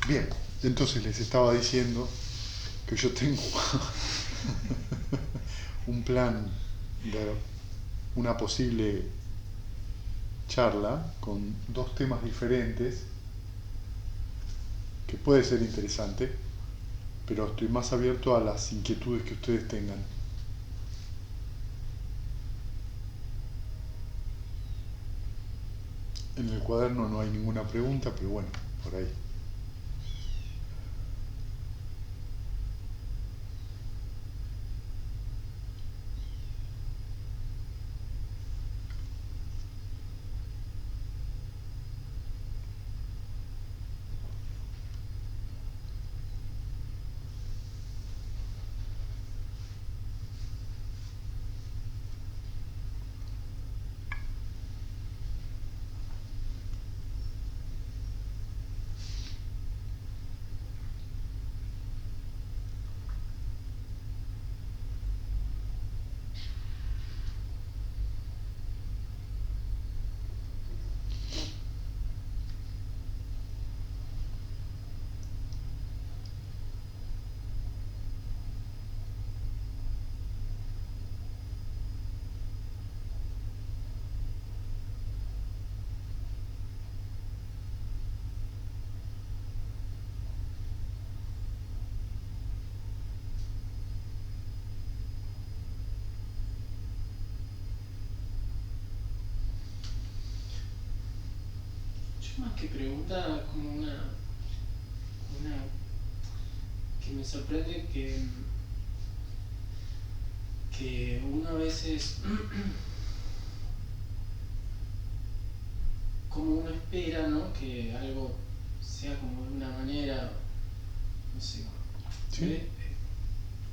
Bien, entonces les estaba diciendo que yo tengo un plan de una posible charla con dos temas diferentes que puede ser interesante, pero estoy más abierto a las inquietudes que ustedes tengan. En el cuaderno no hay ninguna pregunta, pero bueno, por ahí. Más que pregunta, como una que me sorprende que uno a veces, como uno espera, ¿no? Que algo sea como de una manera, no sé, ¿Sí?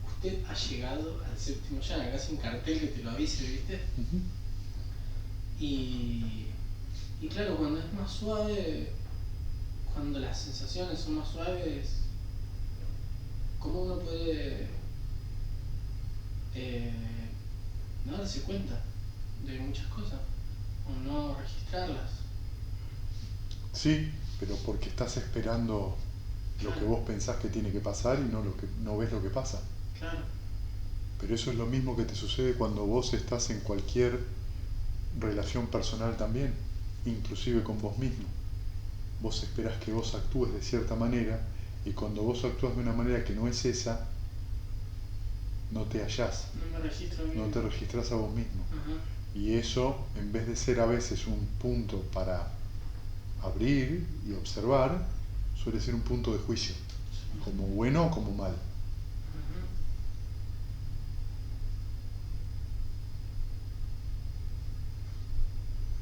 usted ha llegado al séptimo llano, casi un cartel que te lo avise, ¿viste? Uh-huh. Y claro, cuando es más suave, cuando las sensaciones son más suaves, ¿cómo uno puede no darse cuenta de muchas cosas o no registrarlas? Sí, pero porque estás esperando lo que Claro, vos pensás que tiene que pasar y no ves lo que pasa. claro, Pero eso es lo mismo que te sucede cuando vos estás en cualquier relación personal también, inclusive con vos mismo. Vos esperás que vos actúes de cierta manera y cuando vos actúas de una manera que no es esa, no te hallás, no me registro a mí no te mismo. registrás a vos mismo. Ajá. Y eso, en vez de ser a veces un punto para abrir y observar, suele ser un punto de juicio, como bueno o como mal. Ajá.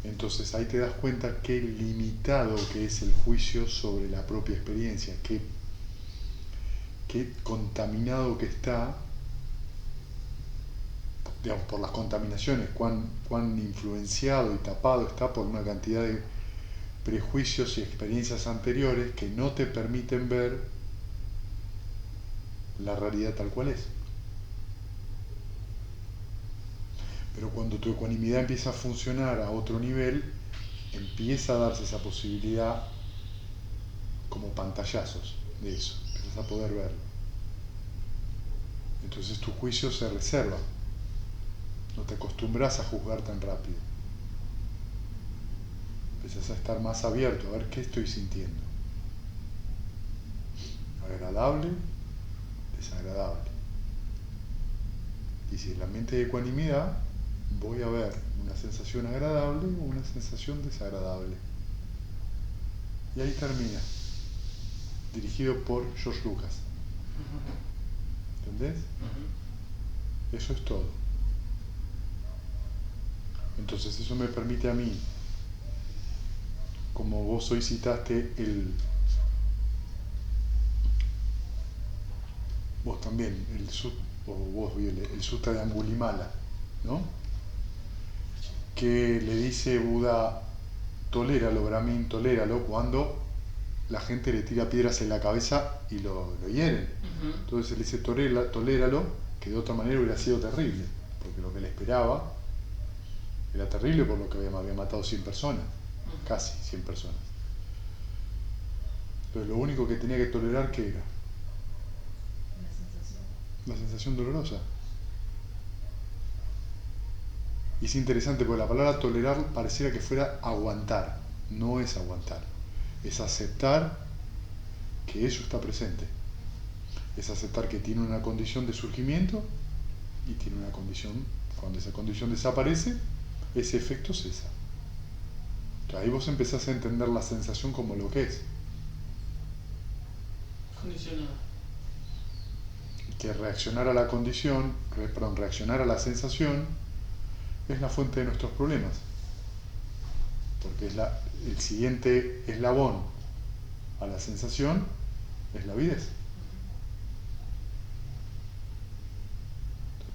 Entonces ahí te das cuenta qué limitado que es el juicio sobre la propia experiencia, qué contaminado que está, digamos, por las contaminaciones, cuán influenciado y tapado está por una cantidad de prejuicios y experiencias anteriores que no te permiten ver la realidad tal cual es. Pero cuando tu ecuanimidad empieza a funcionar a otro nivel, empieza a darse esa posibilidad como pantallazos de eso, empiezas a poder verlo. Entonces tu juicio se reserva, no te acostumbras a juzgar tan rápido. Empiezas a estar más abierto, a ver qué estoy sintiendo. Agradable, desagradable. Y si en la mente de ecuanimidad, voy a ver una sensación agradable o una sensación desagradable. Y ahí termina, dirigido por George Lucas. ¿Entendés? Eso es todo. Entonces eso me permite a mí, como vos hoy citaste vos también, el Sutta de Angulimala, ¿no? Que le dice Buda, toléralo, Brahmin, toléralo, cuando la gente le tira piedras en la cabeza y lo hieren. Entonces él dice, toléralo, que de otra manera hubiera sido terrible, porque lo que le esperaba era terrible por lo que había matado 100 personas, casi 100 personas. Pero lo único que tenía que tolerar, ¿qué era? La sensación. La sensación dolorosa. Y es interesante porque la palabra tolerar pareciera que fuera aguantar. No es aguantar. Es aceptar que eso está presente. Es aceptar que tiene una condición de surgimiento y tiene una condición, cuando esa condición desaparece, ese efecto cesa. Entonces ahí vos empezás a entender la sensación como lo que es. Condicionada. Que reaccionar a la condición, reaccionar a la sensación, es la fuente de nuestros problemas. Porque es el siguiente eslabón a la sensación es la avidez.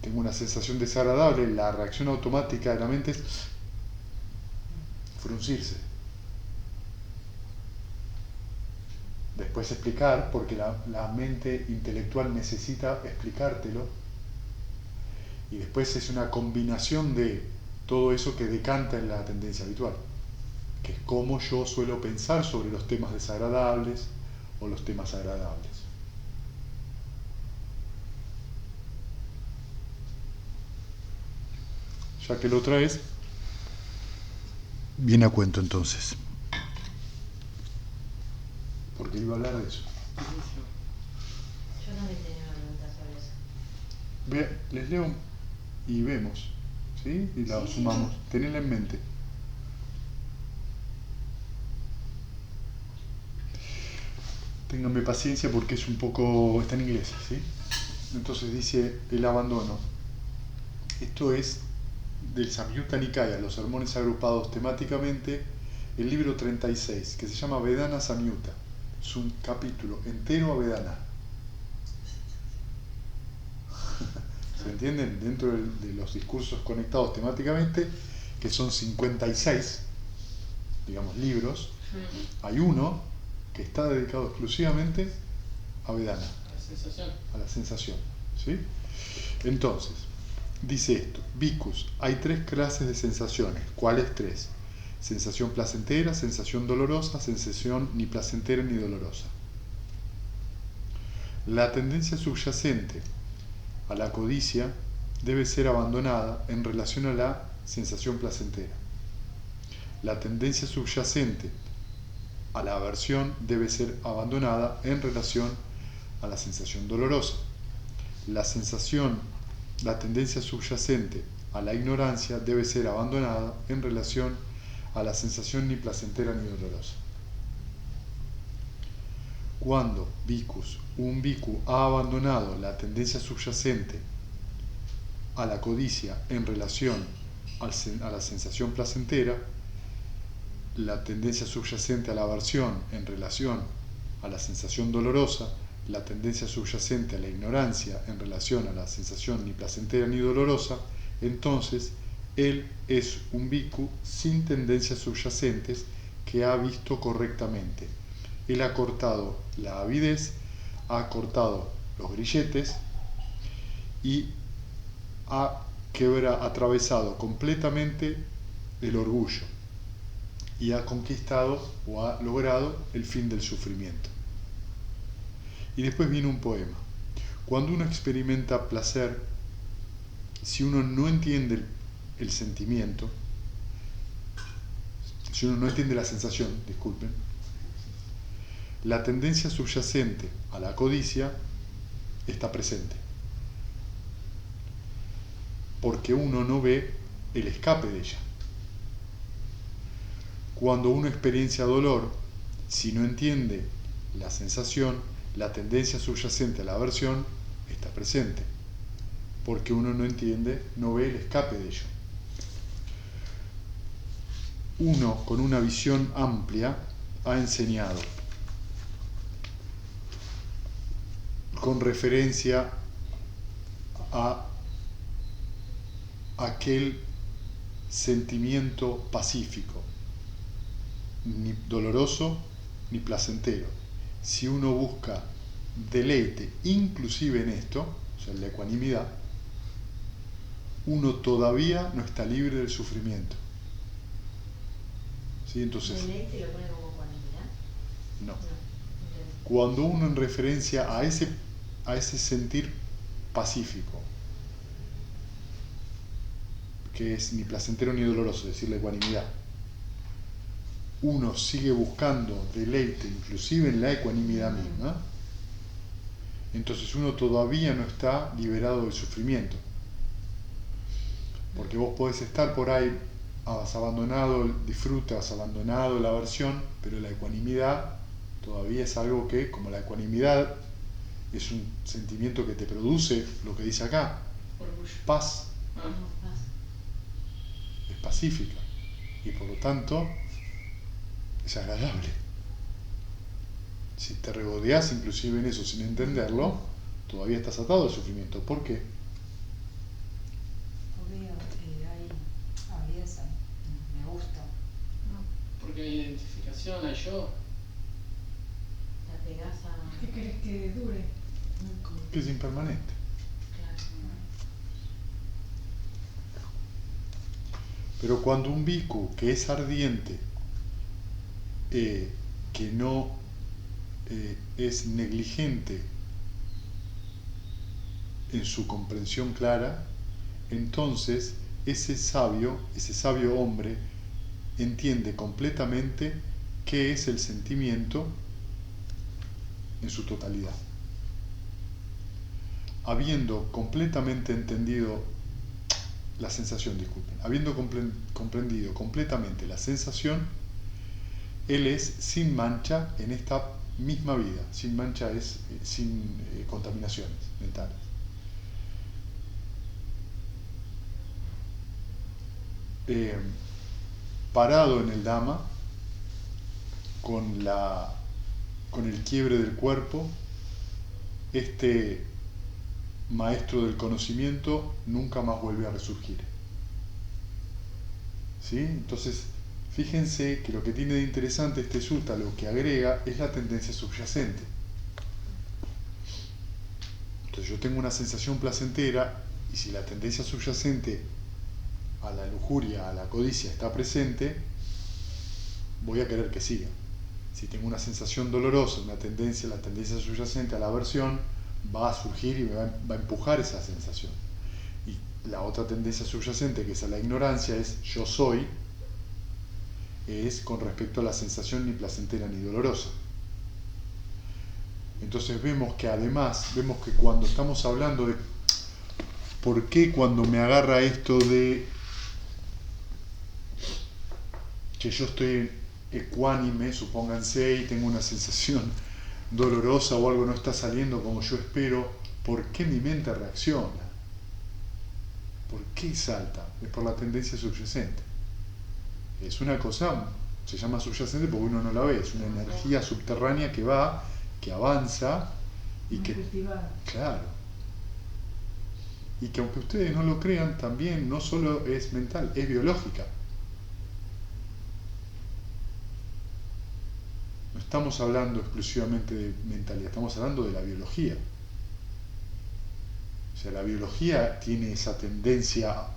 Tengo una sensación desagradable, la reacción automática de la mente es fruncirse. Después explicar, porque la mente intelectual necesita explicártelo, y después es una combinación de todo eso que decanta en la tendencia habitual, que es cómo yo suelo pensar sobre los temas desagradables o los temas agradables. Ya que lo traes, viene a cuento entonces. Porque iba a hablar de eso. Yo también tenía una pregunta sobre eso. Les leo y vemos, ¿sí? Y la sumamos. Tenedla en mente. Ténganme paciencia porque es un poco... está en inglés, ¿sí? Entonces dice el abandono. Esto es del Samyutta Nikaya, los sermones agrupados temáticamente, el libro 36, que se llama Vedana Samyutta. Es un capítulo entero a Vedana. ¿Se entienden? Dentro de los discursos conectados temáticamente, que son 56, digamos, libros, hay uno que está dedicado exclusivamente a Vedana. A la sensación. A la sensación, ¿sí? Entonces, dice esto: Bhikkhus, hay 3 clases de sensaciones. ¿Cuáles 3? Sensación placentera, sensación dolorosa, sensación ni placentera ni dolorosa. La tendencia subyacente a la codicia debe ser abandonada en relación a la sensación placentera. La tendencia subyacente a la aversión debe ser abandonada en relación a la sensación dolorosa. La tendencia subyacente a la ignorancia debe ser abandonada en relación a la sensación ni placentera ni dolorosa. Cuando un bhikkhu ha abandonado la tendencia subyacente a la codicia en relación a la sensación placentera, la tendencia subyacente a la aversión en relación a la sensación dolorosa, la tendencia subyacente a la ignorancia en relación a la sensación ni placentera ni dolorosa, entonces él es un bhikkhu sin tendencias subyacentes que ha visto correctamente. Él ha cortado la avidez, ha cortado los grilletes y ha atravesado completamente el orgullo y ha conquistado o ha logrado el fin del sufrimiento. Y después viene un poema. Cuando uno experimenta placer, si uno no entiende el sentimiento, si uno no entiende la sensación, disculpen, la tendencia subyacente a la codicia está presente. Porque uno no ve el escape de ella. Cuando uno experiencia dolor, si no entiende la sensación, la tendencia subyacente a la aversión está presente. Porque uno no entiende, no ve el escape de ello. Uno, con una visión amplia, ha enseñado, con referencia a aquel sentimiento pacífico, ni doloroso ni placentero. Si uno busca deleite, inclusive en esto, o sea, en la ecuanimidad, uno todavía no está libre del sufrimiento. ¿Sí? Entonces, ¿Deleite lo pone como ecuanimidad? no. cuando uno en referencia a ese sentir pacífico, que es ni placentero ni doloroso, es decir, la ecuanimidad, uno sigue buscando deleite, inclusive en la ecuanimidad misma, entonces uno todavía no está liberado del sufrimiento. Porque vos podés estar por ahí, has abandonado el disfrute, has abandonado la aversión, pero la ecuanimidad todavía es algo que, como la ecuanimidad es un sentimiento que te produce lo que dice acá, paz, es pacífica y por lo tanto es agradable. Si te regodeás inclusive en eso sin entenderlo, todavía estás atado al sufrimiento. ¿Por qué? Porque hay avidez, me gusta. Porque hay identificación, hay yo. Te pegás a... ¿Qué querés que dure? Que es impermanente. Claro. Pero cuando un bhikkhu que es ardiente, que no es negligente en su comprensión clara, entonces ese sabio hombre entiende completamente qué es el sentimiento en su totalidad. Habiendo completamente entendido la sensación, habiendo comprendido completamente la sensación, él es sin mancha en esta misma vida. Sin mancha es sin contaminaciones mentales. Parado en el Dhamma, con el quiebre del cuerpo, este maestro del conocimiento nunca más vuelve a resurgir. ¿Sí? Entonces, fíjense que lo que tiene de interesante este sutta, lo que agrega, es la tendencia subyacente. Entonces yo tengo una sensación placentera, y si la tendencia subyacente a la lujuria, a la codicia está presente, voy a querer que siga. Si tengo una sensación dolorosa, la tendencia subyacente a la aversión, va a surgir y me va a empujar esa sensación. Y la otra tendencia subyacente, que es a la ignorancia, es yo soy, es con respecto a la sensación ni placentera ni dolorosa. Entonces vemos que cuando estamos hablando de por qué cuando me agarra esto de que yo estoy ecuánime, supónganse, y tengo una sensación dolorosa o algo no está saliendo como yo espero, ¿por qué mi mente reacciona? ¿Por qué salta? Es por la tendencia subyacente. Es una cosa, se llama subyacente porque uno no la ve, es una energía subterránea que va, que avanza y que... Claro. Y que aunque ustedes no lo crean, también no solo es mental, es biológica. No estamos hablando exclusivamente de mentalidad, estamos hablando de la biología. O sea, la biología tiene esa tendencia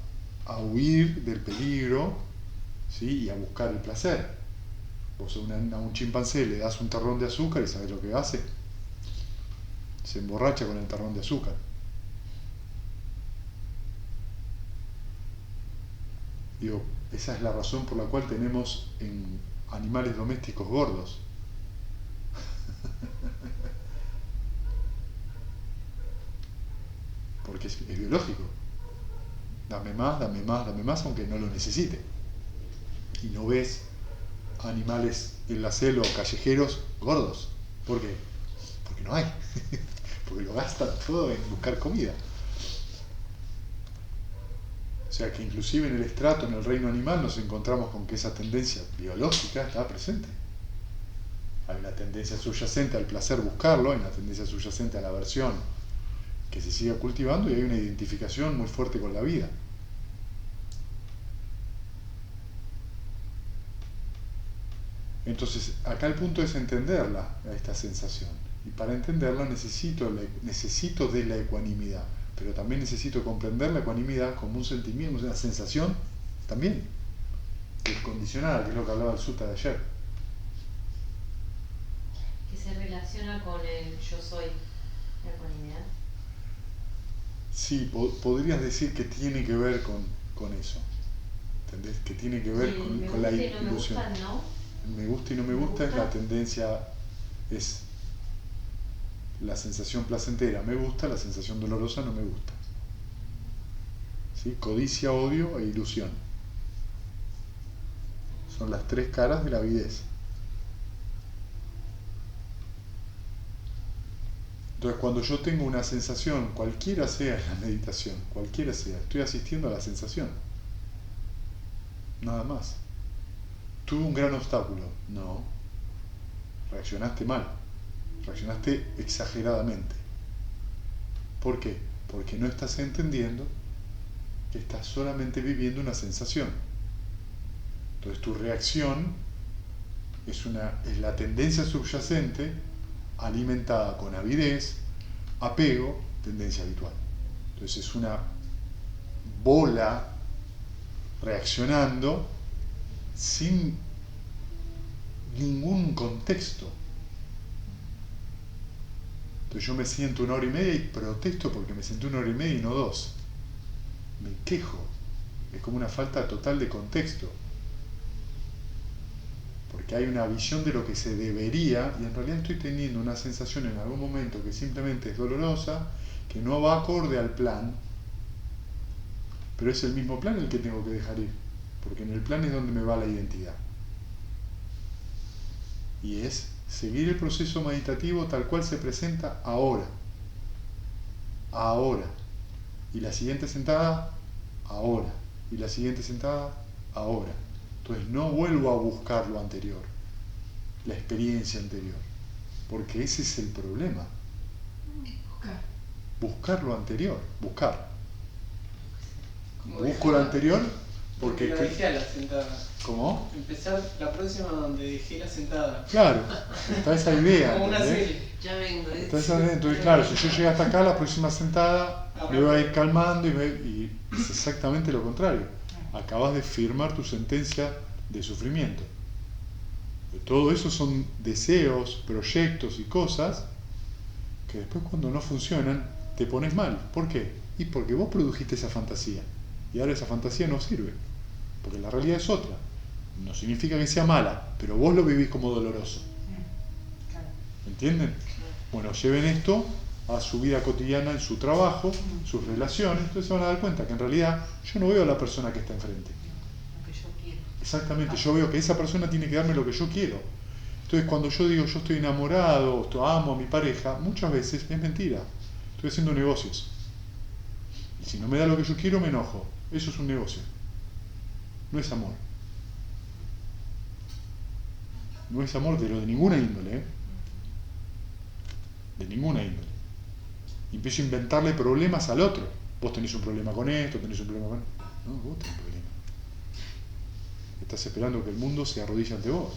a huir del peligro, ¿sí? Y a buscar el placer. Vos a un chimpancé le das un terrón de azúcar y ¿sabés lo que hace? Se emborracha con el terrón de azúcar. Digo, esa es la razón por la cual tenemos en animales domésticos gordos. Porque es biológico. Dame más, dame más, dame más, aunque no lo necesite. Y no ves animales en la selva o callejeros gordos. ¿Por qué? Porque no hay. Porque lo gastan todo en buscar comida. O sea que inclusive en el estrato, en el reino animal, nos encontramos con que esa tendencia biológica está presente. Hay una tendencia subyacente al placer buscarlo, hay una tendencia subyacente a la aversión que se siga cultivando y hay una identificación muy fuerte con la vida. Entonces, acá el punto es entenderla, esta sensación. Y para entenderla necesito de la ecuanimidad, pero también necesito comprender la ecuanimidad como un sentimiento, una sensación también, descondicionada, que es lo que hablaba el sutta de ayer. Que se relaciona relaciona con el yo soy, la ecuanimidad. Sí, podrías decir que tiene que ver con eso. ¿Entendés? Que tiene que ver Y me con la gusta y no me ilusión. gusta, ¿no? Me gusta y no me ¿Me gusta es la gusta? tendencia, es la sensación placentera, me gusta, la sensación dolorosa no me gusta. ¿Sí? Codicia, odio e ilusión. Son las tres caras de la avidez. Entonces, cuando yo tengo una sensación, cualquiera sea la meditación, cualquiera sea, estoy asistiendo a la sensación. Nada más. ¿Tuve un gran obstáculo? No. Reaccionaste mal. Reaccionaste exageradamente. ¿Por qué? Porque no estás entendiendo que estás solamente viviendo una sensación. Entonces tu reacción es la tendencia subyacente alimentada con avidez, apego, tendencia habitual. Entonces es una bola reaccionando sin ningún contexto. Entonces yo me siento 1 hora y media y protesto porque me senté 1 hora y media y no 2. Me quejo. Es como una falta total de contexto. Porque hay una visión de lo que se debería y en realidad estoy teniendo una sensación en algún momento que simplemente es dolorosa, que no va acorde al plan, pero es el mismo plan el que tengo que dejar ir, porque en el plan es donde me va la identidad. Y es seguir el proceso meditativo tal cual se presenta ahora. Ahora. Y la siguiente sentada, ahora. Y la siguiente sentada, ahora. Entonces no vuelvo a buscar lo anterior, la experiencia anterior, porque ese es el problema. Buscar lo anterior, buscar. Busco lo anterior porque... la dejé a la sentada. ¿Cómo? Empezar la próxima donde dejé la sentada. Claro, está esa idea. Como una ¿entendés? serie. Ya vengo. Está esa idea. Entonces, claro, si yo llego hasta acá, la próxima sentada me voy a ir calmando y es exactamente lo contrario. Acabas de firmar tu sentencia de sufrimiento. Todo eso son deseos, proyectos y cosas que después cuando no funcionan te pones mal. ¿Por qué? Y porque vos produjiste esa fantasía y ahora esa fantasía no sirve, porque la realidad es otra. No significa que sea mala, pero vos lo vivís como doloroso. ¿Entienden? Bueno, lleven esto a su vida cotidiana, en su trabajo, sus relaciones, entonces se van a dar cuenta que en realidad yo no veo a la persona que está enfrente. Lo que yo quiero. Exactamente, yo veo que esa persona tiene que darme lo que yo quiero. Entonces cuando yo digo yo estoy enamorado, amo a mi pareja, muchas veces es mentira. Estoy haciendo negocios. Y si no me da lo que yo quiero, me enojo. Eso es un negocio. No es amor. No es amor de ninguna índole, ¿eh? De ninguna índole. Y empiezo a inventarle problemas al otro. Vos tenés un problema con esto, tenés un problema con... No, vos tenés un problema. Estás esperando que el mundo se arrodille ante vos.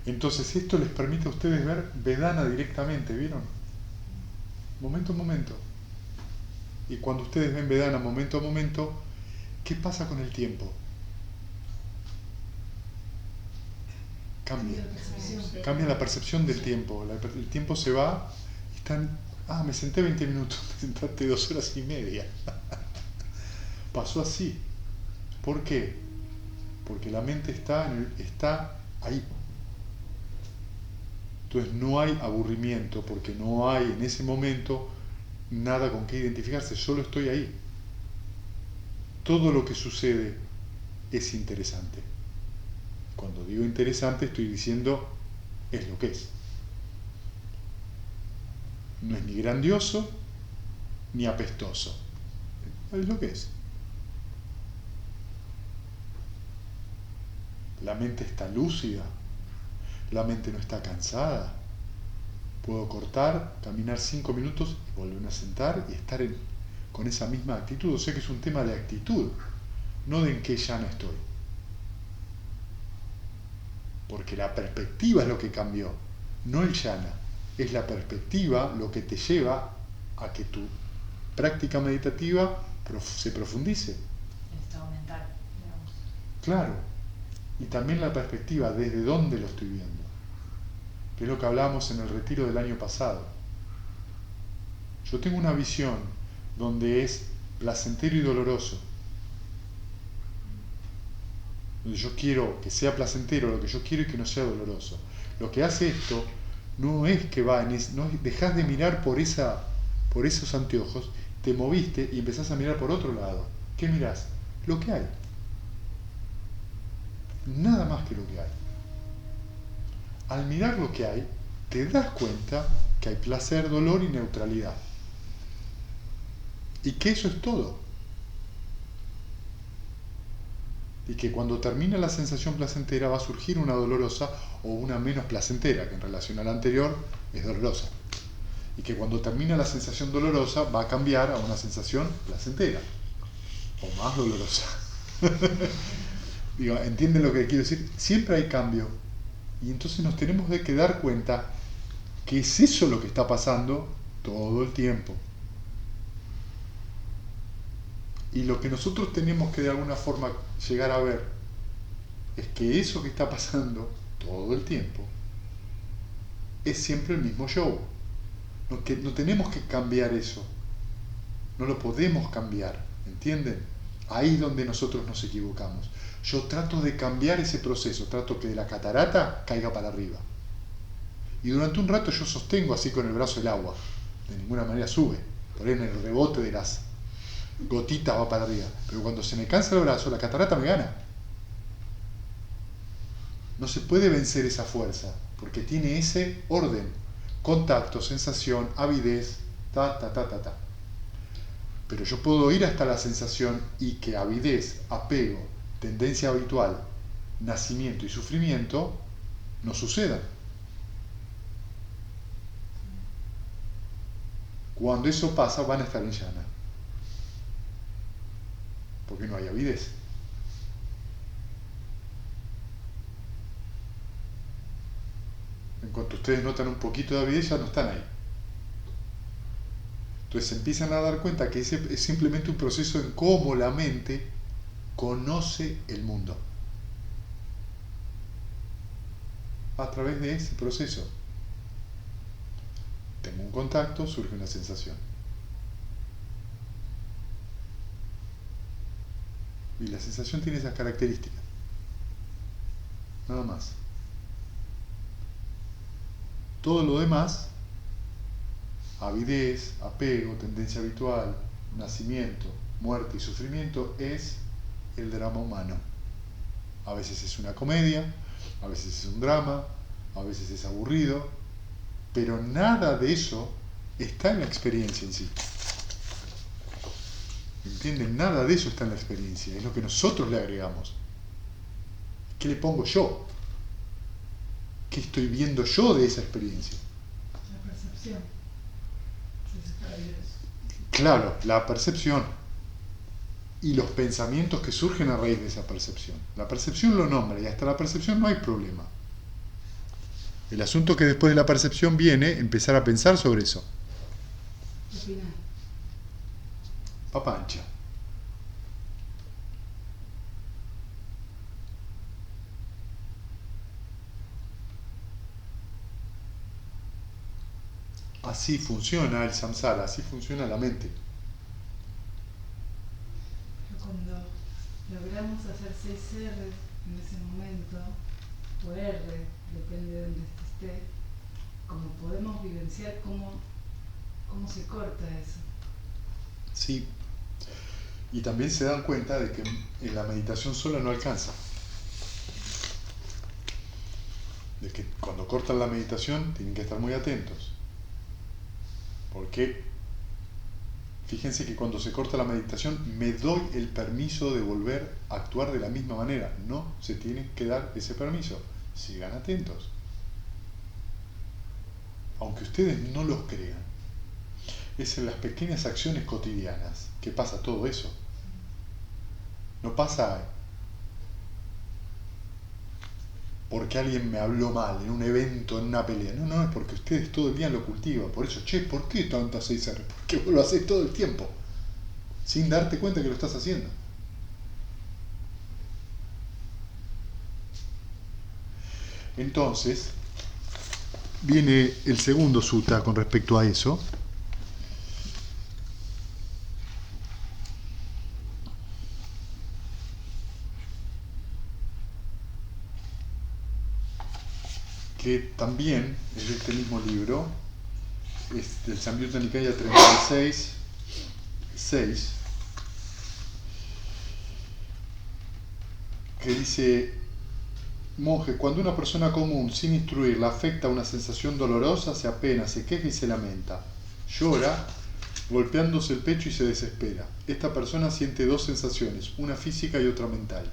Entonces esto les permite a ustedes ver Vedana directamente, ¿vieron? Momento a momento. Y cuando ustedes ven Vedana momento a momento, ¿qué pasa con el tiempo? Cambia. Cambia la percepción del tiempo. El tiempo se va y están... me senté 20 minutos, me sentaste 2 horas y media. Pasó así. ¿Por qué? Porque la mente está ahí. Entonces no hay aburrimiento, porque no hay en ese momento nada con qué identificarse, solo estoy ahí. Todo lo que sucede es interesante. Cuando digo interesante estoy diciendo es lo que es. No es ni grandioso ni apestoso. Es lo que es. La mente está lúcida. La mente no está cansada. Puedo cortar, caminar 5 minutos y volverme a sentar y estar con esa misma actitud. O sea que es un tema de actitud, no de en qué llano estoy. Porque la perspectiva es lo que cambió, no el llana. Es la perspectiva lo que te lleva a que tu práctica meditativa se profundice. El estado mental, digamos. Claro. Y también la perspectiva, desde dónde lo estoy viendo. Que es lo que hablábamos en el retiro del año pasado. Yo tengo una visión donde es placentero y doloroso. Donde yo quiero que sea placentero lo que yo quiero y que no sea doloroso. Lo que hace esto no es que va en no es, dejás de mirar por esos anteojos, te moviste y empezás a mirar por otro lado. ¿Qué mirás? Lo que hay. Nada más que lo que hay. Al mirar lo que hay, te das cuenta que hay placer, dolor y neutralidad. Y que eso es todo. Y que cuando termina la sensación placentera va a surgir una dolorosa o una menos placentera, que en relación a la anterior es dolorosa. Y que cuando termina la sensación dolorosa va a cambiar a una sensación placentera o más dolorosa. Digo, ¿entienden lo que quiero decir? Siempre hay cambio. Y entonces nos tenemos que dar cuenta que es eso lo que está pasando todo el tiempo. Y lo que nosotros tenemos que de alguna forma llegar a ver es que eso que está pasando todo el tiempo es siempre el mismo show. No tenemos que cambiar eso. No lo podemos cambiar, ¿entienden? Ahí es donde nosotros nos equivocamos. Yo trato de cambiar ese proceso, trato que de la catarata caiga para arriba. Y durante un rato yo sostengo así con el brazo el agua. De ninguna manera sube. Por ahí en el rebote de las gotitas va para arriba. Pero cuando se me cansa el brazo, la catarata me gana. No se puede vencer esa fuerza, porque tiene ese orden. Contacto, sensación, avidez, ta. Pero yo puedo ir hasta la sensación y que avidez, apego, tendencia habitual, nacimiento y sufrimiento no sucedan. Cuando eso pasa van a estar en llana. Porque no hay avidez. En cuanto ustedes notan un poquito de avidez, ya no están ahí. Entonces se empiezan a dar cuenta que ese es simplemente un proceso en cómo la mente conoce el mundo. A través de ese proceso. Tengo un contacto, surge una sensación. Y la sensación tiene esas características. Nada más. Todo lo demás, avidez, apego, tendencia habitual, nacimiento, muerte y sufrimiento, es el drama humano. A veces es una comedia, a veces es un drama, a veces es aburrido, pero nada de eso está en la experiencia en sí. ¿Entienden? Nada de eso está en la experiencia, es lo que nosotros le agregamos. ¿Qué le pongo yo? ¿Qué estoy viendo yo de esa experiencia? La percepción. Claro, la percepción y los pensamientos que surgen a raíz de esa percepción. La percepción lo nombra y hasta la percepción no hay problema. El asunto que después de la percepción viene empezar a pensar sobre eso. Opinar. Papancha. Así funciona el samsara, así funciona la mente. Cuando logramos hacer 6 R en ese momento, o R, depende de donde esté, como podemos vivenciar cómo se corta eso. Sí. Y también se dan cuenta de que en la meditación sola no alcanza. De que cuando cortan la meditación tienen que estar muy atentos. Porque fíjense que cuando se corta la meditación me doy el permiso de volver a actuar de la misma manera. No se tiene que dar ese permiso. Sigan atentos. Aunque ustedes no los crean. Es en las pequeñas acciones cotidianas que pasa todo eso. No pasa porque alguien me habló mal en un evento, en una pelea. No, es porque ustedes todo el día lo cultivan. Por eso, ¿por qué tantas 6 R? Porque vos lo haces todo el tiempo, sin darte cuenta que lo estás haciendo. Entonces, viene el segundo sutta con respecto a eso. Que también es de este mismo libro, es del Samyutta Nikaya 36, 6, que dice: monje, cuando una persona común sin instruirla afecta una sensación dolorosa, se apena, se queja y se lamenta, llora, golpeándose el pecho y se desespera. Esta persona siente dos sensaciones, una física y otra mental.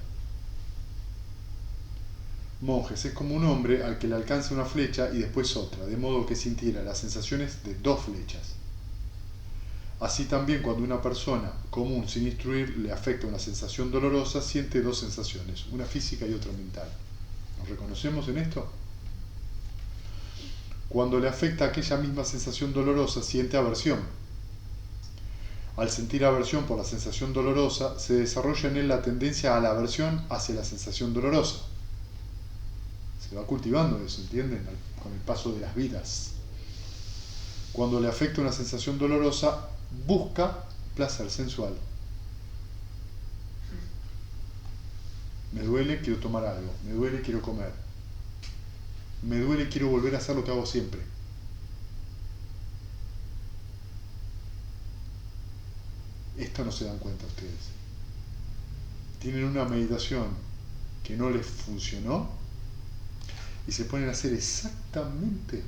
Monjes, es como un hombre al que le alcanza una flecha y después otra, de modo que sintiera las sensaciones de dos flechas. Así también cuando una persona común sin instruir le afecta una sensación dolorosa, siente dos sensaciones, una física y otra mental. ¿Nos reconocemos en esto? Cuando le afecta aquella misma sensación dolorosa, siente aversión. Al sentir aversión por la sensación dolorosa, se desarrolla en él la tendencia a la aversión hacia la sensación dolorosa. Se va cultivando eso, ¿entienden? Con el paso de las vidas. Cuando le afecta una sensación dolorosa, busca placer sensual. Me duele, quiero tomar algo. Me duele, quiero comer. Me duele, quiero volver a hacer lo que hago siempre. Esto no se dan cuenta ustedes. Tienen una meditación que no les funcionó y se ponen a hacer exactamente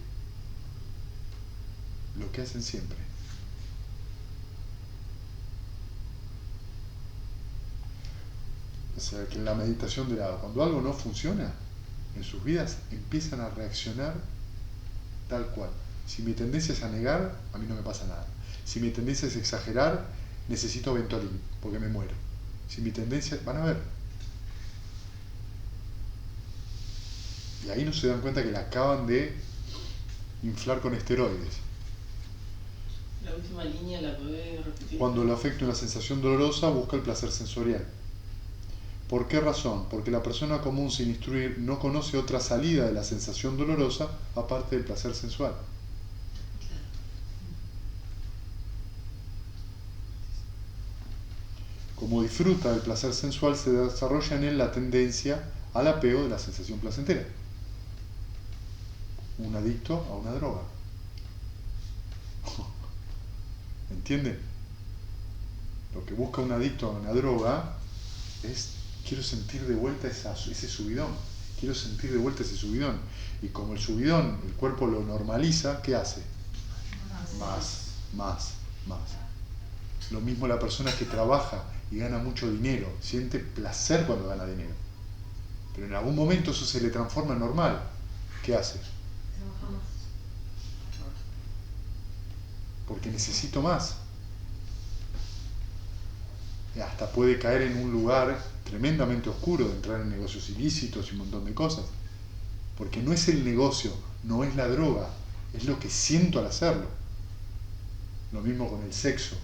lo que hacen siempre. O sea, que en la meditación de lado, cuando algo no funciona en sus vidas, empiezan a reaccionar tal cual. Si mi tendencia es a negar, a mí no me pasa nada. Si mi tendencia es exagerar, necesito Ventolin, porque me muero. Si mi tendencia... van a ver. Y ahí no se dan cuenta que la acaban de inflar con esteroides. La última línea la podés repetir. Cuando le afecta una sensación dolorosa, busca el placer sensorial. ¿Por qué razón? Porque la persona común sin instruir no conoce otra salida de la sensación dolorosa aparte del placer sensual. Como disfruta del placer sensual, se desarrolla en él la tendencia al apego de la sensación placentera. Un adicto a una droga. ¿Entienden? Lo que busca un adicto a una droga es: quiero sentir de vuelta ese subidón. Quiero sentir de vuelta ese subidón. Y como el subidón, el cuerpo lo normaliza, ¿qué hace? Más. Lo mismo la persona que trabaja y gana mucho dinero, siente placer cuando gana dinero. Pero en algún momento eso se le transforma en normal. ¿Qué hace? Porque necesito más. Y hasta puede caer en un lugar tremendamente oscuro de entrar en negocios ilícitos y un montón de cosas. Porque no es el negocio, no es la droga, es lo que siento al hacerlo. Lo mismo con el sexo,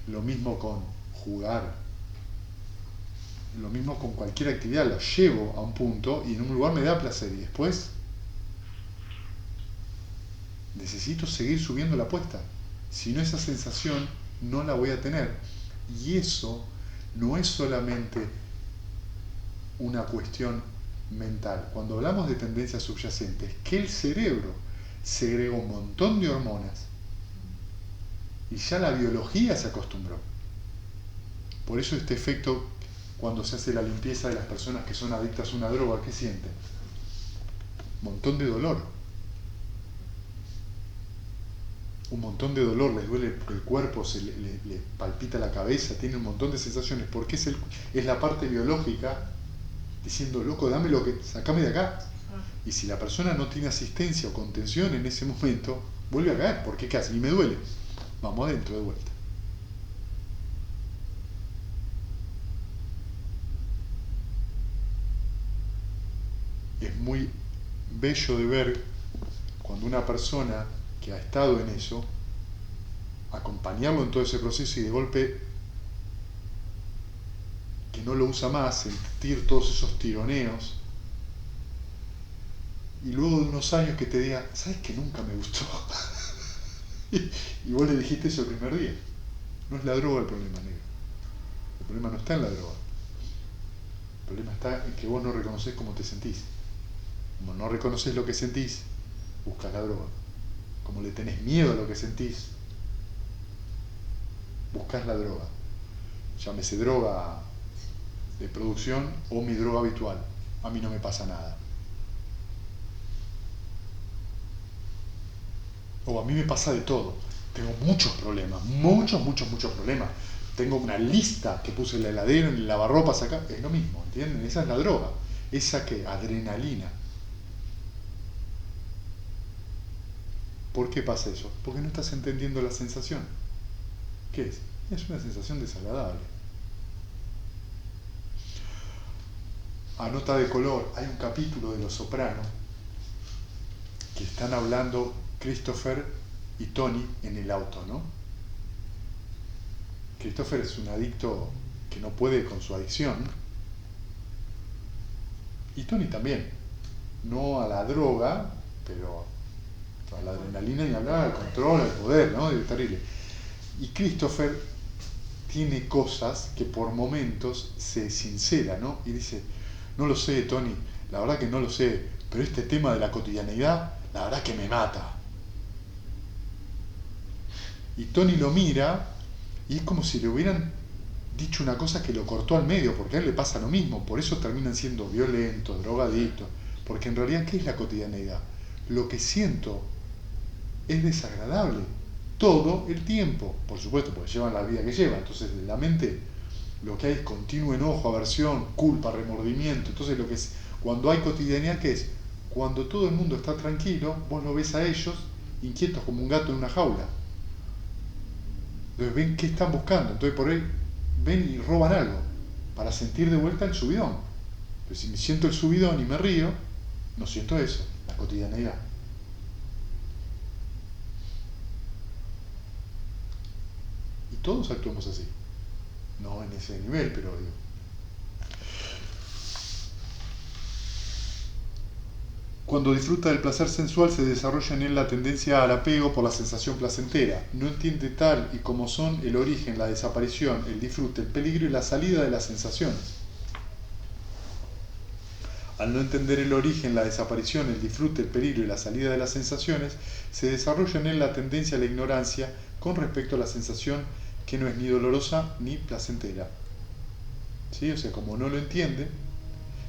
lo mismo con jugar, lo mismo con cualquier actividad. Lo llevo a un punto y en un lugar me da placer y después necesito seguir subiendo la apuesta. Si no, esa sensación no la voy a tener. Y eso no es solamente una cuestión mental. Cuando hablamos de tendencias subyacentes, que el cerebro segrega un montón de hormonas y ya la biología se acostumbró. Por eso este efecto, cuando se hace la limpieza de las personas que son adictas a una droga, ¿qué sienten? Un montón de dolor. Un montón de dolor, les duele el cuerpo, le palpita la cabeza, tiene un montón de sensaciones, porque es la parte biológica diciendo: loco, dame lo que, sacame de acá. Y si la persona no tiene asistencia o contención en ese momento, vuelve a caer, porque ¿qué hace? Y me duele. Vamos adentro de vuelta. Es muy bello de ver cuando una persona que ha estado en eso, acompañarlo en todo ese proceso y de golpe que no lo usa más, sentir todos esos tironeos y luego de unos años que te diga, ¿sabes que nunca me gustó? Y vos le dijiste eso el primer día. No es la droga el problema, negro. El problema no está en la droga. El problema está en que vos no reconoces cómo te sentís. Como no reconoces lo que sentís, buscas la droga. Como le tenés miedo a lo que sentís, buscas la droga. Llámese droga de producción o mi droga habitual. A mí no me pasa nada. O a mí me pasa de todo. Tengo muchos problemas, muchos problemas. Tengo una lista que puse en la heladera, en el lavarropas acá. Es lo mismo, ¿entienden? Esa es la droga. Esa que adrenalina. ¿Por qué pasa eso? Porque no estás entendiendo la sensación. ¿Qué es? Es una sensación desagradable. A nota de color, hay un capítulo de Los Sopranos que están hablando Christopher y Tony en el auto, ¿no? Christopher es un adicto que no puede con su adicción, y Tony también, no a la droga, pero a la adrenalina y hablar, al control, al poder, ¿no? Es terrible. Y Christopher tiene cosas que por momentos se sincera, ¿no? Y dice, no lo sé, Tony, la verdad que no lo sé, pero este tema de la cotidianeidad, la verdad que me mata. Y Tony lo mira y es como si le hubieran dicho una cosa que lo cortó al medio, porque a él le pasa lo mismo, por eso terminan siendo violentos, drogadictos, porque en realidad, ¿qué es la cotidianeidad? Lo que siento es desagradable todo el tiempo, por supuesto, porque llevan la vida que llevan, entonces en la mente lo que hay es continuo enojo, aversión, culpa, remordimiento. Entonces lo que es, cuando hay cotidianidad, ¿qué es? Cuando todo el mundo está tranquilo, vos lo ves a ellos inquietos como un gato en una jaula. Entonces ven qué están buscando, entonces por ahí ven y roban algo para sentir de vuelta el subidón. Pero si me siento el subidón y me río, no siento eso, la cotidianeidad. Y todos actuamos así. No en ese nivel, pero digo. Cuando disfruta del placer sensual se desarrolla en él la tendencia al apego por la sensación placentera. No entiende tal y como son el origen, la desaparición, el disfrute, el peligro y la salida de las sensaciones. Al no entender el origen, la desaparición, el disfrute, el peligro y la salida de las sensaciones, se desarrolla en él la tendencia a la ignorancia con respecto a la sensación que no es ni dolorosa ni placentera. ¿Sí? O sea, como no lo entiende,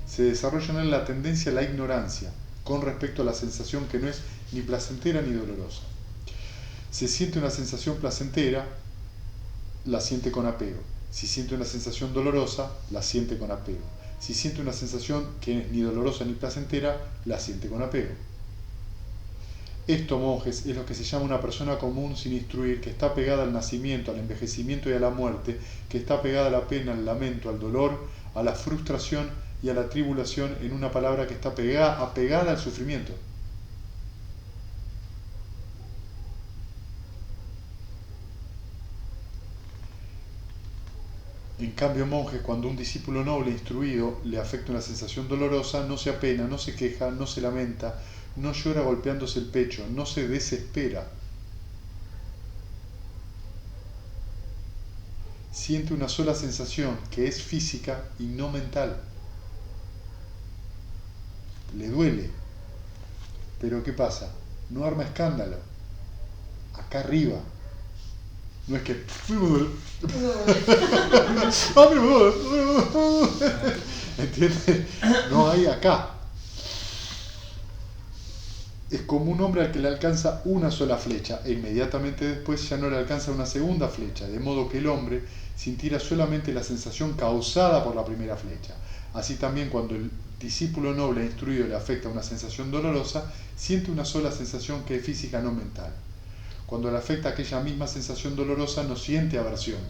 se desarrolla en él la tendencia a la ignorancia con respecto a la sensación que no es ni placentera ni dolorosa. Si siente una sensación placentera, la siente con apego. Si siente una sensación dolorosa, la siente con apego. Si siente una sensación que no es ni dolorosa ni placentera, la siente con apego. Esto, monjes, es lo que se llama una persona común sin instruir, que está pegada al nacimiento, al envejecimiento y a la muerte, que está pegada a la pena, al lamento, al dolor, a la frustración y a la tribulación, en una palabra que está apegada al sufrimiento. En cambio, monjes, cuando un discípulo noble instruido le afecta una sensación dolorosa, no se apena, no se queja, no se lamenta, no llora golpeándose el pecho, no se desespera. Siente una sola sensación, que es física y no mental. Le duele, pero ¿qué pasa? No arma escándalo. Acá arriba. No es que... ¿Entiendes? No hay acá. Es como un hombre al que le alcanza una sola flecha e inmediatamente después ya no le alcanza una segunda flecha, de modo que el hombre sintiera solamente la sensación causada por la primera flecha. Así también cuando el discípulo noble e instruido le afecta una sensación dolorosa, siente una sola sensación que es física, no mental. Cuando le afecta aquella misma sensación dolorosa, no siente aversión.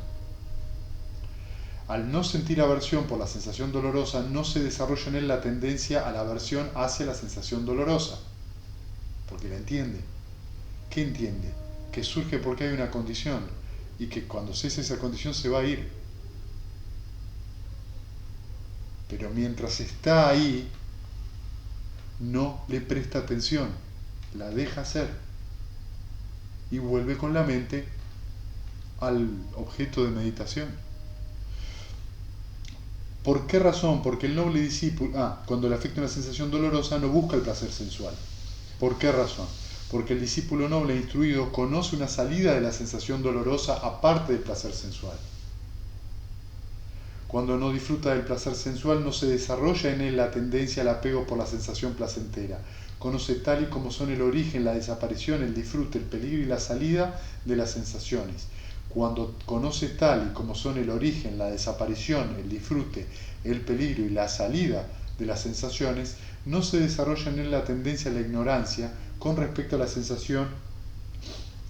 Al no sentir aversión por la sensación dolorosa, no se desarrolla en él la tendencia a la aversión hacia la sensación dolorosa, porque la entiende. ¿Qué entiende? Que surge porque hay una condición y que cuando cese esa condición se va a ir. Pero mientras está ahí, no le presta atención, la deja hacer y vuelve con la mente al objeto de meditación. ¿Por qué razón? Porque el noble discípulo, cuando le afecta una sensación dolorosa, no busca el placer sensual. ¿Por qué razón? Porque el discípulo noble e instruido conoce una salida de la sensación dolorosa aparte del placer sensual. Cuando no disfruta del placer sensual, no se desarrolla en él la tendencia al apego por la sensación placentera. Conoce tal y como son el origen, la desaparición, el disfrute, el peligro y la salida de las sensaciones. Cuando conoce tal y como son el origen, la desaparición, el disfrute, el peligro y la salida de las sensaciones, no se desarrolla en él la tendencia a la ignorancia con respecto a la sensación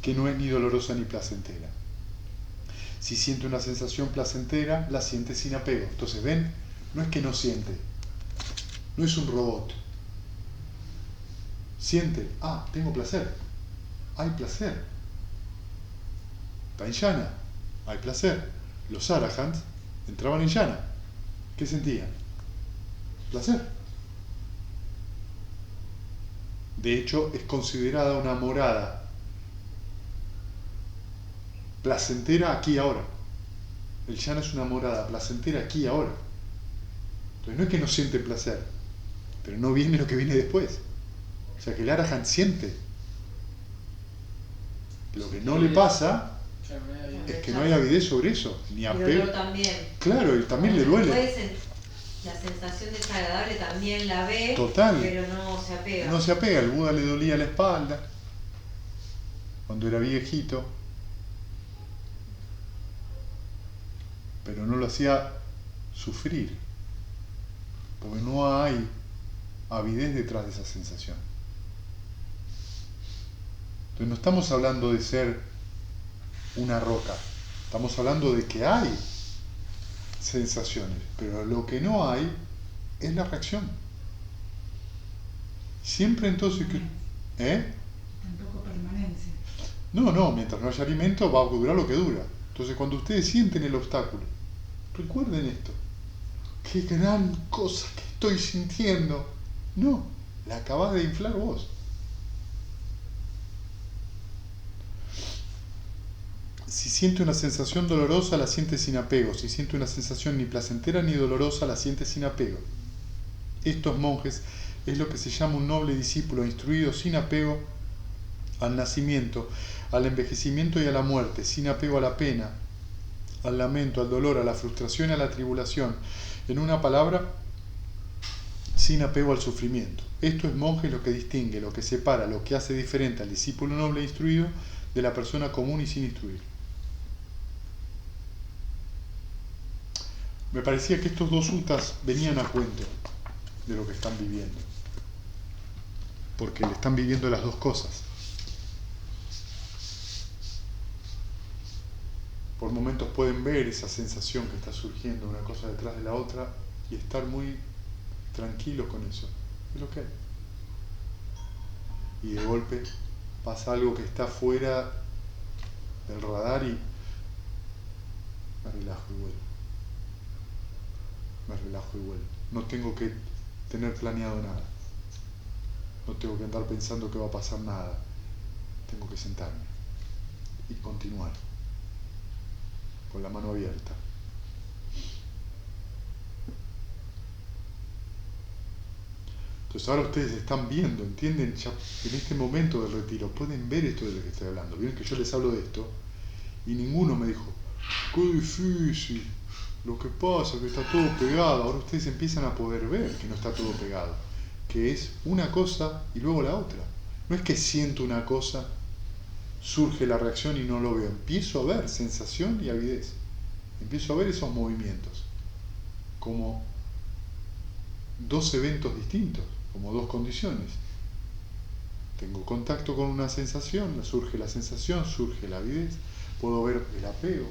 que no es ni dolorosa ni placentera. Si siente una sensación placentera, la siente sin apego. Entonces, ven, no es que no siente, no es un robot. Siente, tengo placer, hay placer. Está en llana, hay placer. Los arahants entraban en llana. ¿Qué sentían? Placer. De hecho, es considerada una morada placentera aquí y ahora. El llana es una morada placentera aquí y ahora. Entonces no es que no siente placer, pero no viene lo que viene después. O sea que el arahant siente. Lo que no le pasa es que no hay avidez sobre eso, ni apego. El dolor también. Claro, y también le duele. La sensación desagradable también la ve, Total. Pero no se apega. No se apega, al Buda le dolía la espalda cuando era viejito, pero no lo hacía sufrir, porque no hay avidez detrás de esa sensación. Entonces no estamos hablando de ser una roca, estamos hablando de que hay sensaciones, pero lo que no hay es la reacción. Siempre entonces Tampoco permanencia. No, mientras no haya alimento va a durar lo que dura. Entonces cuando ustedes sienten el obstáculo, recuerden esto. Qué gran cosa que estoy sintiendo. No, la acabas de inflar vos. Si siente una sensación dolorosa, la siente sin apego. Si siente una sensación ni placentera ni dolorosa, la siente sin apego. Estos monjes es lo que se llama un noble discípulo instruido sin apego al nacimiento, al envejecimiento y a la muerte, sin apego a la pena, al lamento, al dolor, a la frustración y a la tribulación. En una palabra, sin apego al sufrimiento. Esto es, monjes, lo que distingue, lo que separa, lo que hace diferente al discípulo noble e instruido de la persona común y sin instruir. Me parecía que estos dos suttas venían a cuento de lo que están viviendo, porque le están viviendo las dos cosas. Por momentos pueden ver esa sensación que está surgiendo una cosa detrás de la otra y estar muy tranquilos con eso. Es lo que hay. Y de golpe pasa algo que está fuera del radar y me relajo y vuelvo. Me relajo y vuelvo. No tengo que tener planeado nada. No tengo que andar pensando que va a pasar nada. Tengo que sentarme y continuar con la mano abierta. Entonces ahora ustedes están viendo, entienden, ya en este momento del retiro, pueden ver esto de lo que estoy hablando. Vieron que yo les hablo de esto y ninguno me dijo, qué difícil, lo que pasa es que está todo pegado. Ahora ustedes empiezan a poder ver que no está todo pegado, que es una cosa y luego la otra. No es que siento una cosa, surge la reacción y no lo veo. Empiezo a ver sensación y avidez. Empiezo a ver esos movimientos como dos eventos distintos, como dos condiciones. Tengo contacto con una sensación, surge la sensación, surge la avidez, puedo ver el apego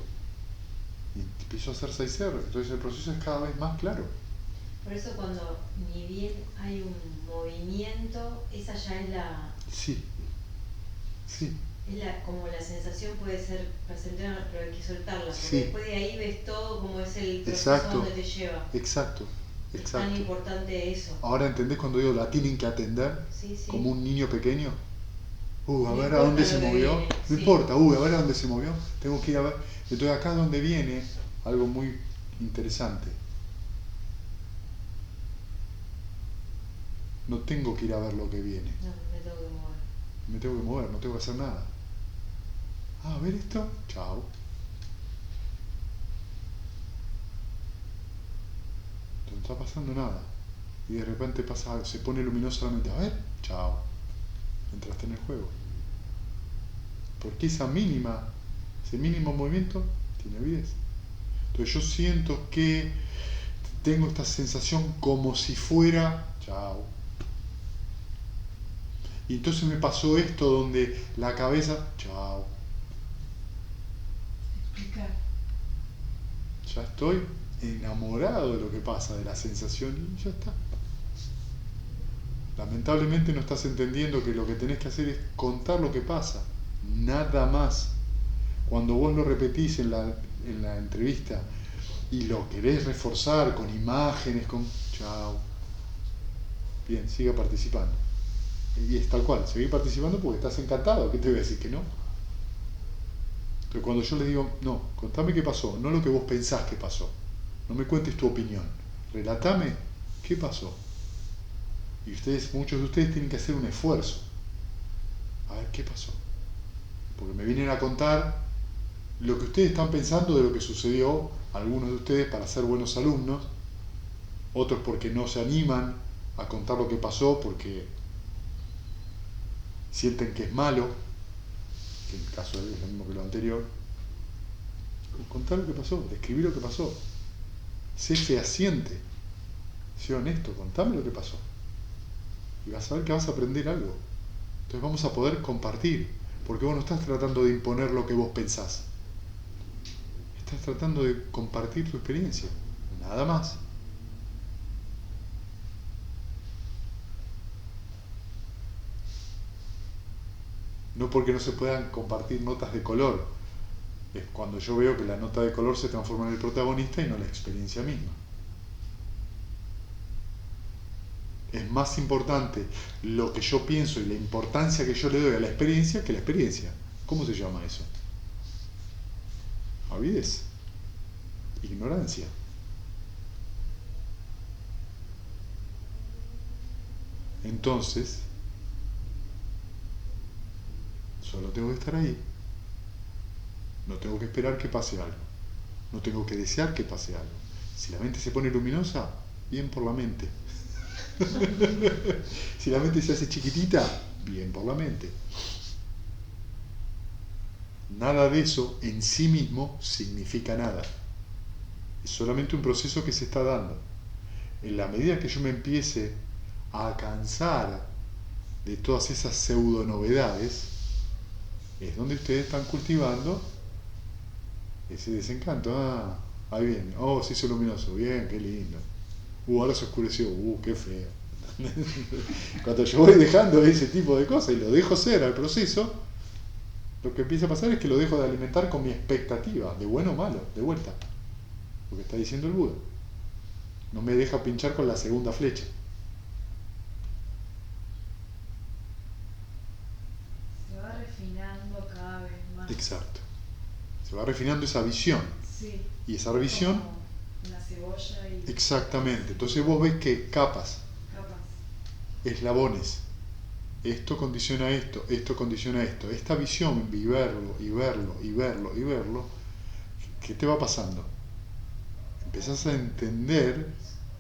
y empiezo a hacer 6R. Entonces el proceso es cada vez más claro. Por eso cuando ni bien hay un movimiento, esa ya es la... Sí. Es como la sensación puede ser placentera, pero hay que soltarla, porque Sí. después de ahí ves todo como es el proceso Exacto. donde te lleva. Exacto. Es Exacto. tan importante eso. Ahora entendés cuando digo la tienen que atender Sí, sí. como un niño pequeño. A No ver a importa dónde lo se que movió. viene, No sí. importa, a ver a dónde se movió. Tengo que ir a ver. Entonces acá es donde viene algo muy interesante. No tengo que ir a ver lo que viene. No, me tengo que mover. Me tengo que mover, no tengo que hacer nada. A ver esto. Chao. No está pasando nada. Y de repente pasa algo, se pone luminoso la mente. A ver, chao. Entraste en el juego. Porque ese mínimo movimiento tiene avidez. Entonces yo siento que tengo esta sensación como si fuera, chao. Y entonces me pasó esto donde la cabeza, chao. Explicar. Ya estoy enamorado de lo que pasa, de la sensación y ya está. Lamentablemente no estás entendiendo que lo que tenés que hacer es contar lo que pasa, nada más. Cuando vos lo repetís en la entrevista y lo querés reforzar con imágenes, con chao, bien, siga participando. Y es tal cual, seguí participando porque estás encantado, ¿qué te voy a decir que no? Entonces cuando yo les digo, no, contame qué pasó, no lo que vos pensás que pasó, no me cuentes tu opinión, relatame qué pasó. Y muchos de ustedes tienen que hacer un esfuerzo. A ver qué pasó. Porque me vienen a contar lo que ustedes están pensando de lo que sucedió, algunos de ustedes para ser buenos alumnos, otros porque no se animan a contar lo que pasó porque sienten que es malo, que en el caso de él es lo mismo que lo anterior. Contar lo que pasó, describir lo que pasó. Sé fehaciente, sé honesto, contame lo que pasó. Y vas a ver que vas a aprender algo. Entonces vamos a poder compartir, porque vos no estás tratando de imponer lo que vos pensás. Estás tratando de compartir tu experiencia, nada más. No porque no se puedan compartir notas de color, es cuando yo veo que la nota de color se transforma en el protagonista y no la experiencia misma. Es más importante lo que yo pienso y la importancia que yo le doy a la experiencia que la experiencia. ¿Cómo se llama eso? Avidez. Ignorancia. Entonces, solo tengo que estar ahí. No tengo que esperar que pase algo. No tengo que desear que pase algo. Si la mente se pone luminosa, bien por la mente. Si la mente se hace chiquitita, bien por la mente. Nada de eso en sí mismo significa nada. Es solamente un proceso que se está dando. En la medida que yo me empiece a cansar de todas esas pseudo novedades, es donde ustedes están cultivando ese desencanto. Ah, ahí viene. Oh, se hizo luminoso. Bien, qué lindo. Ahora se oscureció. Qué feo. Cuando yo voy dejando ese tipo de cosas y lo dejo ser al proceso, lo que empieza a pasar es que lo dejo de alimentar con mi expectativa, de bueno o malo, de vuelta. Lo que está diciendo el Buda. No me deja pinchar con la segunda flecha. Se va refinando cada vez más. Exacto. Se va refinando esa visión. Sí. Y esa visión. Como una cebolla y Exactamente. Entonces vos ves que capas, capas. eslabones. Esto condiciona esto, esto condiciona esto. Esta visión, y verlo, y verlo, y verlo, y verlo, ¿qué te va pasando? Empezás a entender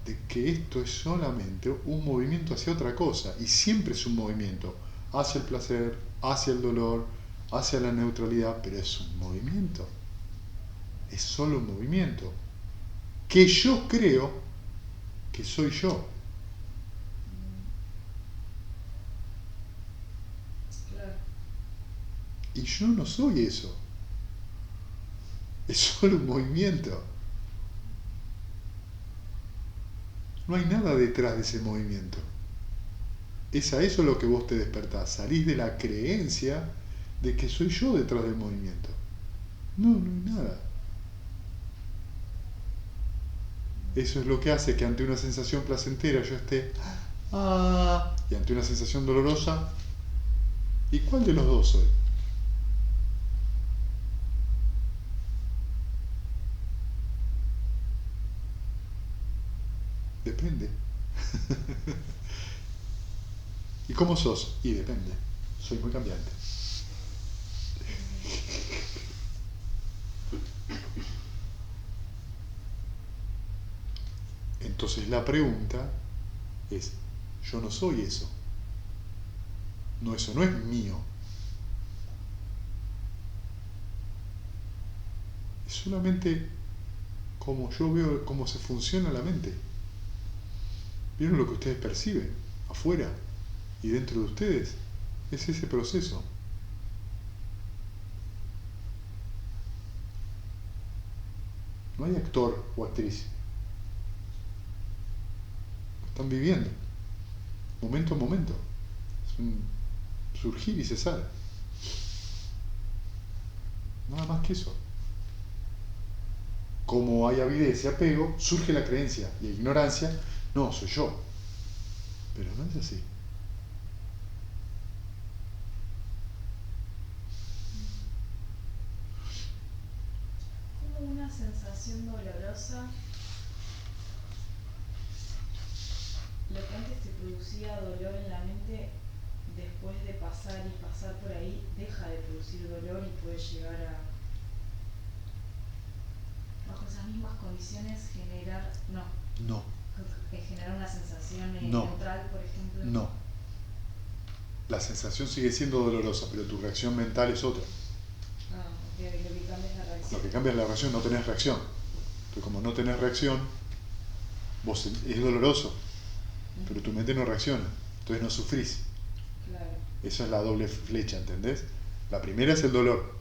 de que esto es solamente un movimiento hacia otra cosa, y siempre es un movimiento hacia el placer, hacia el dolor, hacia la neutralidad, pero es un movimiento. Es solo un movimiento. Que yo creo que soy yo. Claro. Y yo no soy eso. Es solo un movimiento. No hay nada detrás de ese movimiento. Es a eso lo que vos te despertás. Salís de la creencia de que soy yo detrás del movimiento. No, no hay nada. Eso es lo que hace que ante una sensación placentera yo esté y ante una sensación dolorosa, ¿y cuál de los dos soy? Depende. ¿Y cómo sos? Y depende. Soy muy cambiante. Entonces la pregunta es, yo no soy eso. No, eso no es mío. Es solamente como yo veo cómo se funciona la mente. ¿Vieron lo que ustedes perciben afuera y dentro de ustedes? Es ese proceso. No hay actor o actriz. Están viviendo, momento a momento. Es un surgir y cesar. Nada más que eso. Como hay avidez y apego, surge la creencia y ignorancia. No, soy yo. Pero no es así. Como una sensación dolorosa, lo que antes te producía dolor en la mente, después de pasar y pasar por ahí, deja de producir dolor y puede llegar a, bajo esas mismas condiciones, generar, generar una sensación neutral, por ejemplo. No. La sensación sigue siendo dolorosa, pero tu reacción mental es otra. Lo que cambia es la reacción. Lo que cambia es la reacción, no tenés reacción. Entonces, como no tenés reacción, vos es doloroso, pero tu mente no reacciona, entonces no sufrís. Claro. Esa es la doble flecha, ¿entendés? La primera es el dolor,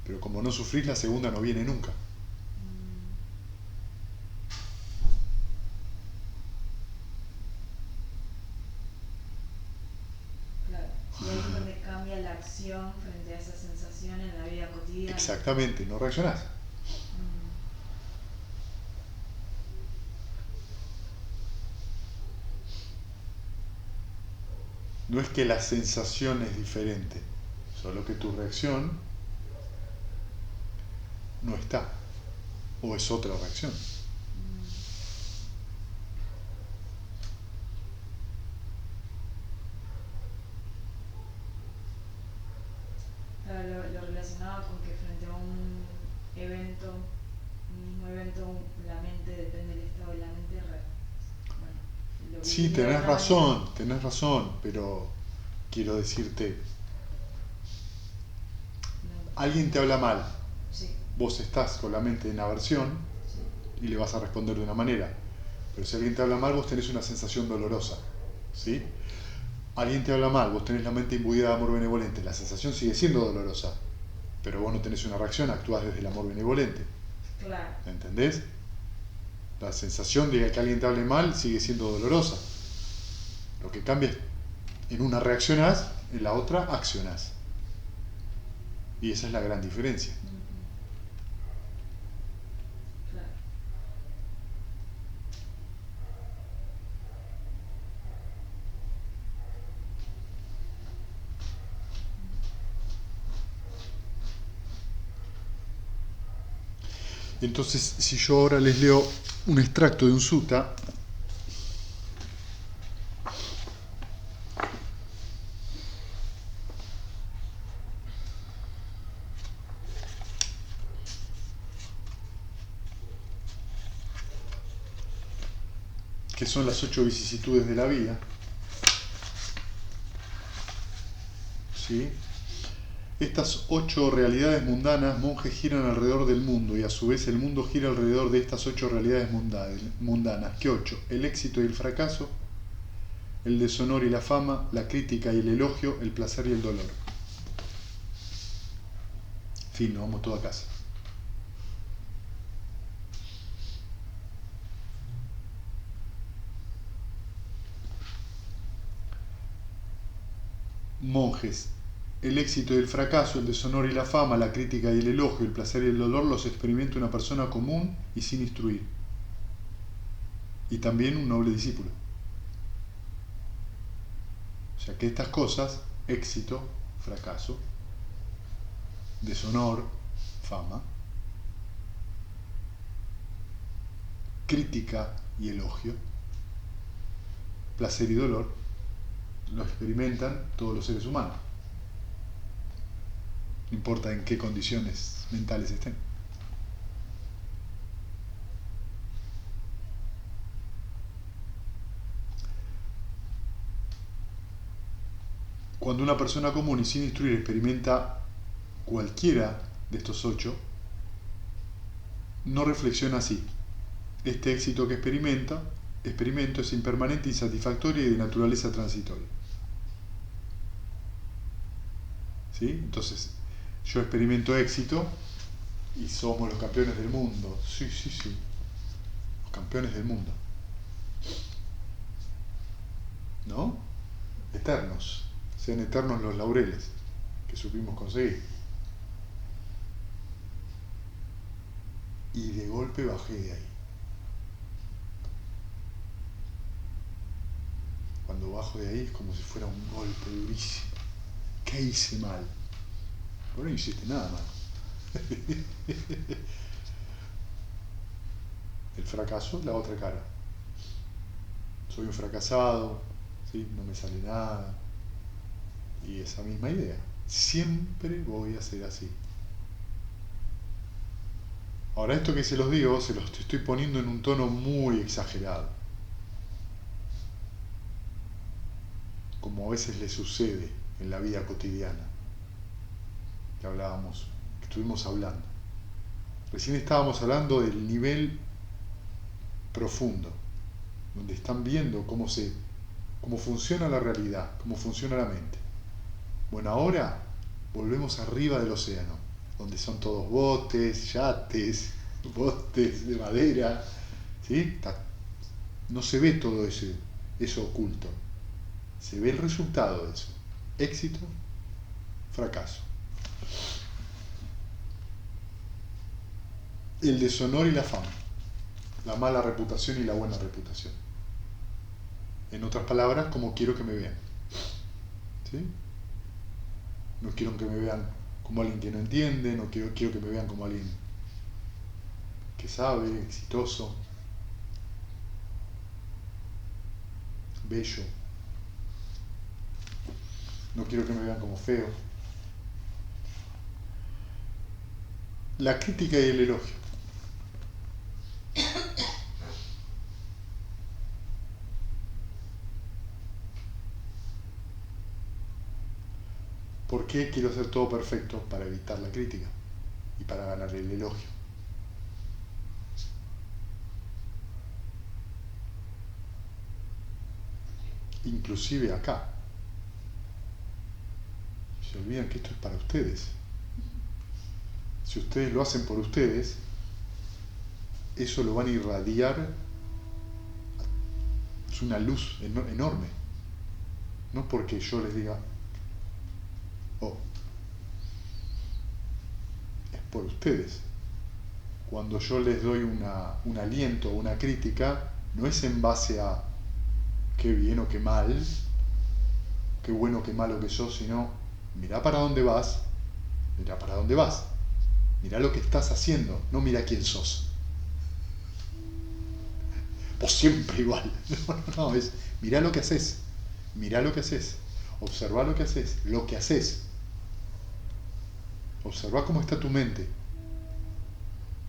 pero como no sufrís, la segunda no viene nunca. Claro. Y ahí es donde cambia la acción frente a esa sensación en la vida cotidiana. Exactamente, no reaccionás. No es que la sensación es diferente, solo que tu reacción no está, o es otra reacción. Claro, lo relacionaba con que frente a un mismo evento, la mente, depende del estado de la mente. Sí, tenés razón, pero quiero decirte, alguien te habla mal, Sí. vos estás con la mente en aversión y le vas a responder de una manera, pero si alguien te habla mal, vos tenés una sensación dolorosa, ¿sí? Alguien te habla mal, vos tenés la mente imbuida de amor benevolente, la sensación sigue siendo dolorosa, pero vos no tenés una reacción, actuás desde el amor benevolente. Claro. ¿Entendés? La sensación de que alguien te hable mal sigue siendo dolorosa. Lo que cambia es, en una reaccionás, en la otra accionás. Y esa es la gran diferencia. Claro. Entonces, si yo ahora les leo un extracto de un sutta, que son las 8 vicisitudes de la vida, ¿sí? Estas 8 realidades mundanas, monjes, giran alrededor del mundo y a su vez el mundo gira alrededor de estas 8 realidades mundanas. ¿Qué 8? El éxito y el fracaso, el deshonor y la fama, la crítica y el elogio, el placer y el dolor. Fin, nos vamos todos a casa. Monjes, el éxito y el fracaso, el deshonor y la fama, la crítica y el elogio, el placer y el dolor los experimenta una persona común y sin instruir. y también un noble discípulo. O sea que estas cosas, éxito, fracaso, deshonor, fama, crítica y elogio, placer y dolor, lo experimentan todos los seres humanos. No importa en qué condiciones mentales estén. Cuando una persona común y sin instruir experimenta cualquiera de estos 8, no reflexiona así. Este éxito que experimento es impermanente, insatisfactorio y de naturaleza transitoria. ¿Sí? Entonces, yo experimento éxito y somos los campeones del mundo. Sí, los campeones del mundo. ¿No? Eternos. Sean eternos los laureles que supimos conseguir. Y de golpe bajé de ahí. Cuando bajo de ahí es como si fuera un golpe durísimo. ¿Qué hice mal? Pero no hiciste nada mal. El fracaso es la otra cara. Soy un fracasado, ¿sí? No me sale nada. Y esa misma idea. Siempre voy a ser así. Ahora esto que se los digo, se los estoy poniendo en un tono muy exagerado. Como a veces le sucede en la vida cotidiana. Que estuvimos hablando. Recién estábamos hablando del nivel profundo, donde están viendo cómo funciona la realidad, cómo funciona la mente. Bueno, ahora volvemos arriba del océano, donde son todos botes, yates, botes de madera, ¿sí? No se ve todo eso oculto, se ve el resultado de eso, éxito, fracaso. El deshonor y la fama, la mala reputación y la buena reputación. En otras palabras, como quiero que me vean. ¿Sí? No quiero que me vean como alguien que no entiende, no quiero que me vean como alguien que sabe, exitoso, bello. No quiero que me vean como feo. La crítica y el elogio. ¿Por qué quiero hacer todo perfecto? Para evitar la crítica y para ganar el elogio. Inclusive acá. Se olvidan que esto es para ustedes. Si ustedes lo hacen por ustedes, eso lo van a irradiar. Es una luz enorme. No porque yo les diga, oh, es por ustedes. Cuando yo les doy un aliento o una crítica, no es en base a qué bien o qué mal, qué bueno o qué malo que sos, sino mirá para dónde vas, mirá para dónde vas, mirá lo que estás haciendo, no mirá quién sos. Vos siempre igual. No, es mirá lo que haces, observá lo que haces, observá cómo está tu mente,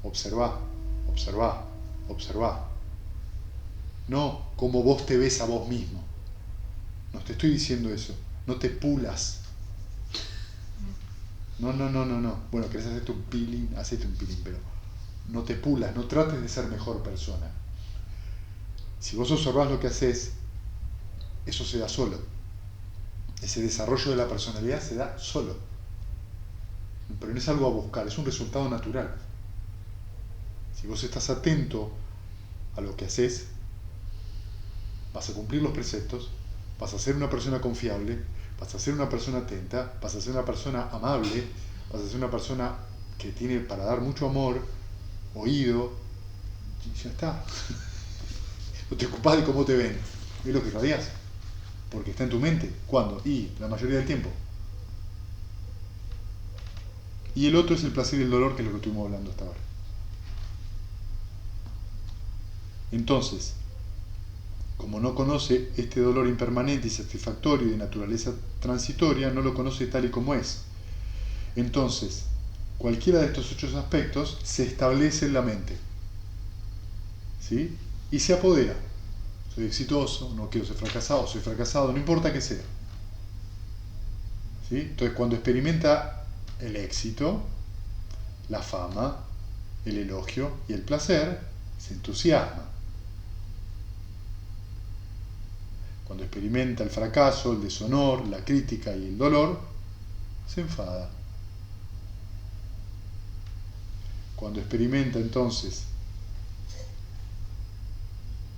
observá. No cómo vos te ves a vos mismo. No te estoy diciendo eso. No te pulas. No. Bueno, querés hacerte un peeling, pero no te pulas, no trates de ser mejor persona. Si vos observás lo que haces, eso se da solo. Ese desarrollo de la personalidad se da solo. Pero no es algo a buscar, es un resultado natural. Si vos estás atento a lo que haces, vas a cumplir los preceptos, vas a ser una persona confiable, vas a ser una persona atenta, vas a ser una persona amable, vas a ser una persona que tiene para dar mucho amor, oído, y ya está. No te ocupás de cómo te ven. Es lo que radias. Porque está en tu mente. ¿Cuándo? Y la mayoría del tiempo. Y el otro es el placer y el dolor, que es lo que estuvimos hablando hasta ahora. Entonces, como no conoce este dolor impermanente y satisfactorio y de naturaleza transitoria, no lo conoce tal y como es. Entonces, cualquiera de estos 8 aspectos se establece en la mente. ¿Sí? Y se apodera. Soy exitoso, no quiero ser fracasado, soy fracasado, no importa qué sea. ¿Sí? Entonces, cuando experimenta el éxito, la fama, el elogio y el placer, se entusiasma. Cuando experimenta el fracaso, el deshonor, la crítica y el dolor, se enfada. Cuando experimenta entonces,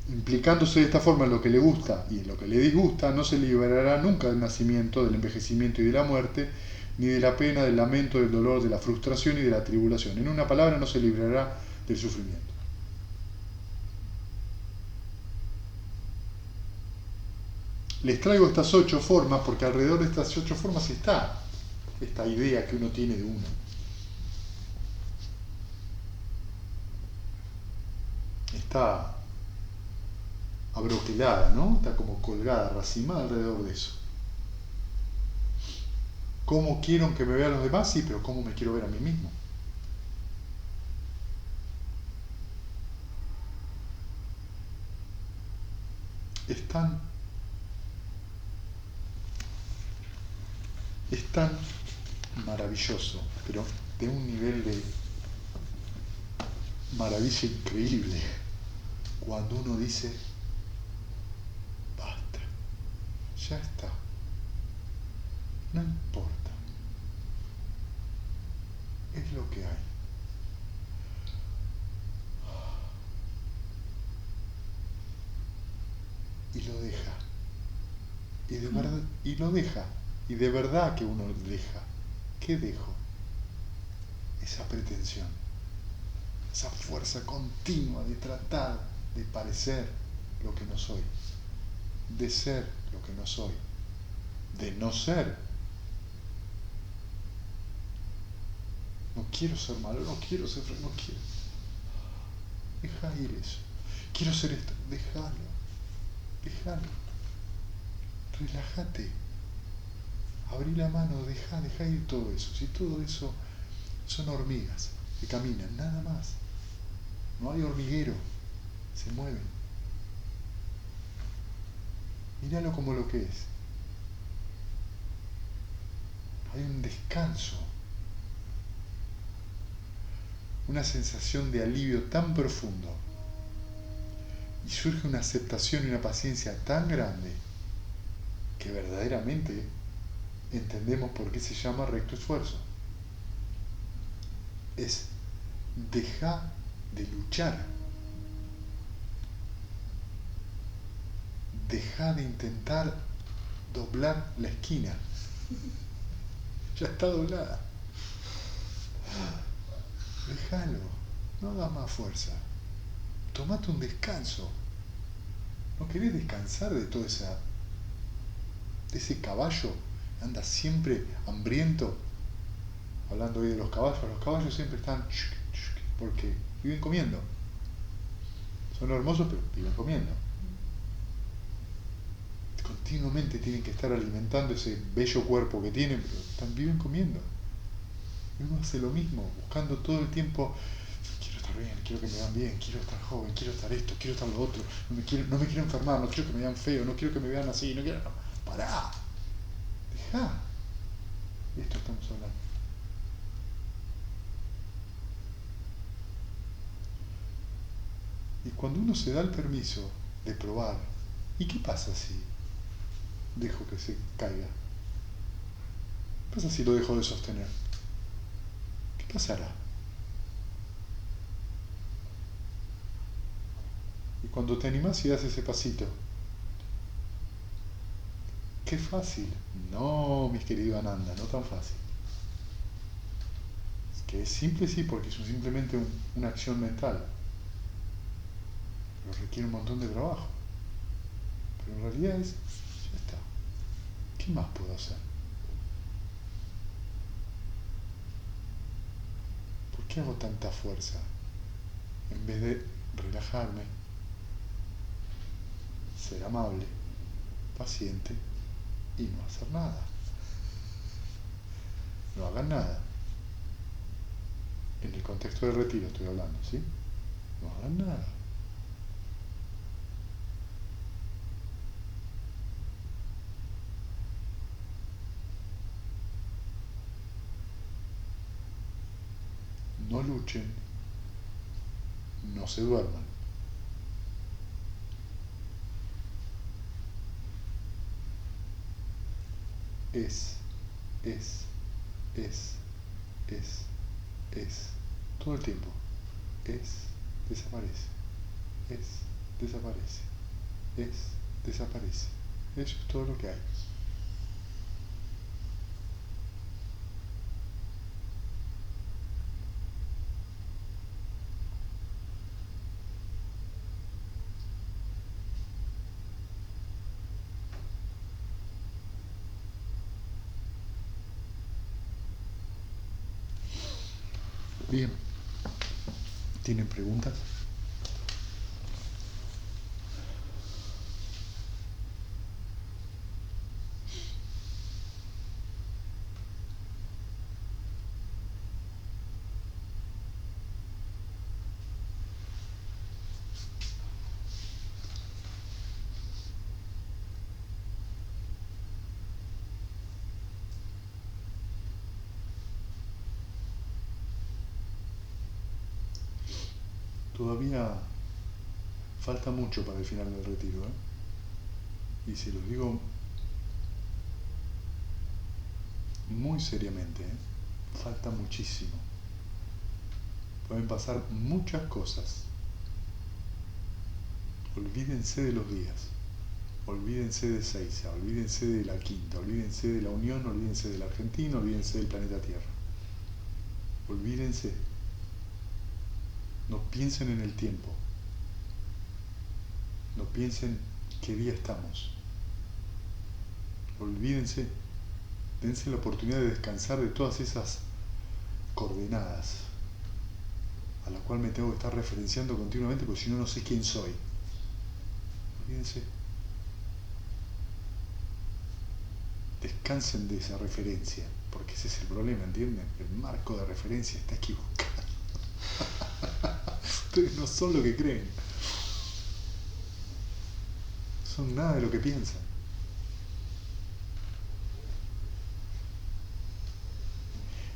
implicándose de esta forma en lo que le gusta y en lo que le disgusta, no se liberará nunca del nacimiento, del envejecimiento y de la muerte, ni de la pena, del lamento, del dolor, de la frustración y de la tribulación. En una palabra, no se librará del sufrimiento. Les traigo estas 8 formas porque alrededor de estas 8 formas está esta idea que uno tiene de uno. Está abroquelada, ¿no? Está como colgada, racimada alrededor de eso. ¿Cómo quiero que me vean los demás? Sí, pero ¿cómo me quiero ver a mí mismo? Es tan maravilloso, pero de un nivel de maravilla increíble, cuando uno dice, basta, ya está, no importa, es lo que hay. Y lo deja, y de verdad, y lo deja, y de verdad que uno deja. ¿Qué dejo? Esa pretensión, esa fuerza continua de tratar de parecer lo que no soy, de ser lo que no soy, de no ser. No quiero ser malo, no quiero ser feo, no quiero. Deja ir eso. Quiero ser esto, déjalo. Relájate. Abrí la mano, deja ir todo eso. Si todo eso son hormigas que caminan, nada más. No hay hormiguero, se mueven. Míralo como lo que es. Hay un descanso, una sensación de alivio tan profundo, y surge una aceptación y una paciencia tan grande que verdaderamente entendemos por qué se llama recto esfuerzo. Es dejar de luchar, dejar de intentar doblar la esquina. Ya está doblada. Déjalo, no hagas más fuerza. Tomate un descanso. ¿No querés descansar de todo de ese caballo que anda siempre hambriento? Hablando hoy de los caballos siempre están porque viven comiendo. Son hermosos, pero viven comiendo. Continuamente tienen que estar alimentando ese bello cuerpo que tienen, pero viven comiendo. Y uno hace lo mismo, buscando todo el tiempo, quiero estar bien, quiero que me vean bien, quiero estar joven, quiero estar esto, quiero estar lo otro, no me quiero enfermar, no quiero que me vean feo, no quiero que me vean así, no quiero... No. Pará, dejá. De esto estamos hablando. Y cuando uno se da el permiso de probar, ¿y qué pasa si dejo que se caiga? ¿Qué pasa si lo dejo de sostener? ¿Qué pasará? Y cuando te animás y das ese pasito, qué fácil. No, mis queridos Ananda, no tan fácil. Es que es simple, sí, porque es simplemente una acción mental. pero requiere un montón de trabajo. Pero en realidad es, ya está. ¿Qué más puedo hacer? ¿Por qué hago tanta fuerza? En vez de relajarme, ser amable, paciente y no hacer nada. No hagan nada. En el contexto del retiro estoy hablando, ¿sí? No hagan nada. No luchen, no se duerman. Es, todo el tiempo. Desaparece, desaparece, desaparece. Eso es todo lo que hay. Bien. ¿Tienen preguntas? Todavía falta mucho para el final del retiro, ¿eh? Y se los digo muy seriamente, ¿eh? Falta muchísimo. Pueden pasar muchas cosas. Olvídense de los días, olvídense de Seiza, olvídense de la Quinta, olvídense de la Unión, olvídense de la Argentina, olvídense del planeta Tierra. Olvídense. No piensen en el tiempo. No piensen qué día estamos. Olvídense. Dense la oportunidad de descansar de todas esas coordenadas a las cuales me tengo que estar referenciando continuamente porque si no, no sé quién soy. Olvídense. Descansen de esa referencia, porque ese es el problema, ¿entienden? El marco de referencia está equivocado. Ustedes no son lo que creen. Son nada de lo que piensan.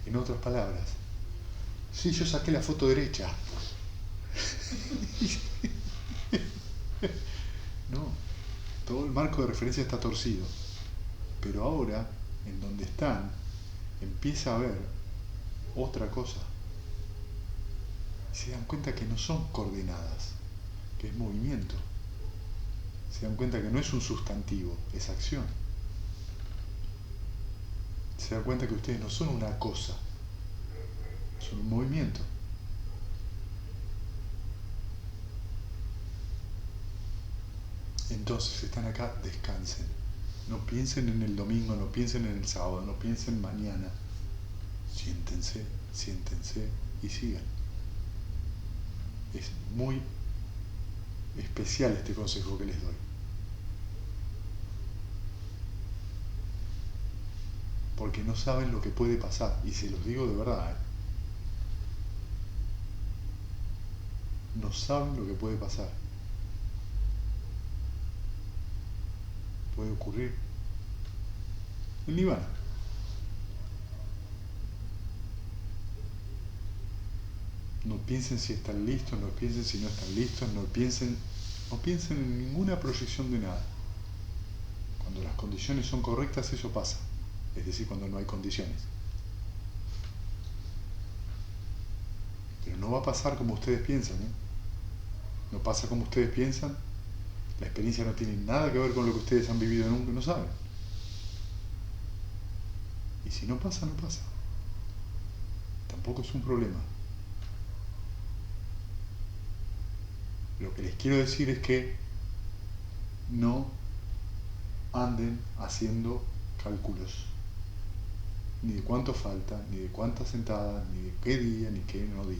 En otras palabras, sí, yo saqué la foto derecha. No, todo el marco de referencia está torcido. Pero ahora, en donde están, empieza a haber otra cosa. Se dan cuenta que no son coordenadas, que es movimiento. Se dan cuenta que no es un sustantivo, es acción. Se dan cuenta que ustedes no son una cosa, son un movimiento. Entonces están acá, descansen. No piensen en el domingo, no piensen en el sábado, no piensen mañana. Siéntense, siéntense y sigan. Es muy especial este consejo que les doy. Porque no saben lo que puede pasar, y se los digo de verdad, ¿eh? No saben lo que puede pasar. Puede ocurrir el nirvana. No piensen si están listos, no piensen si no están listos, no piensen en ninguna proyección de nada. Cuando las condiciones son correctas, eso pasa. Es decir, cuando no hay condiciones. Pero no va a pasar como ustedes piensan, ¿eh? No pasa como ustedes piensan. La experiencia no tiene nada que ver con lo que ustedes han vivido nunca, no saben. Y si no pasa, no pasa. Tampoco es un problema. Lo que les quiero decir es que no anden haciendo cálculos, ni de cuánto falta, ni de cuántas sentadas, ni de qué día, ni qué no día.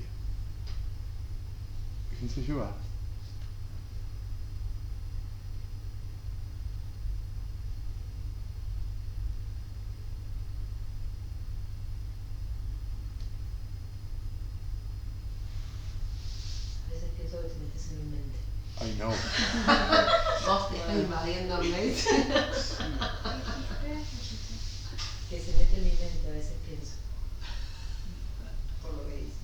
Déjense llevar. A veces pienso que te metes en mi mente. Ay, no. Vos te estás invadiéndome. Que se mete en mi mente, a veces pienso. Por lo que dice.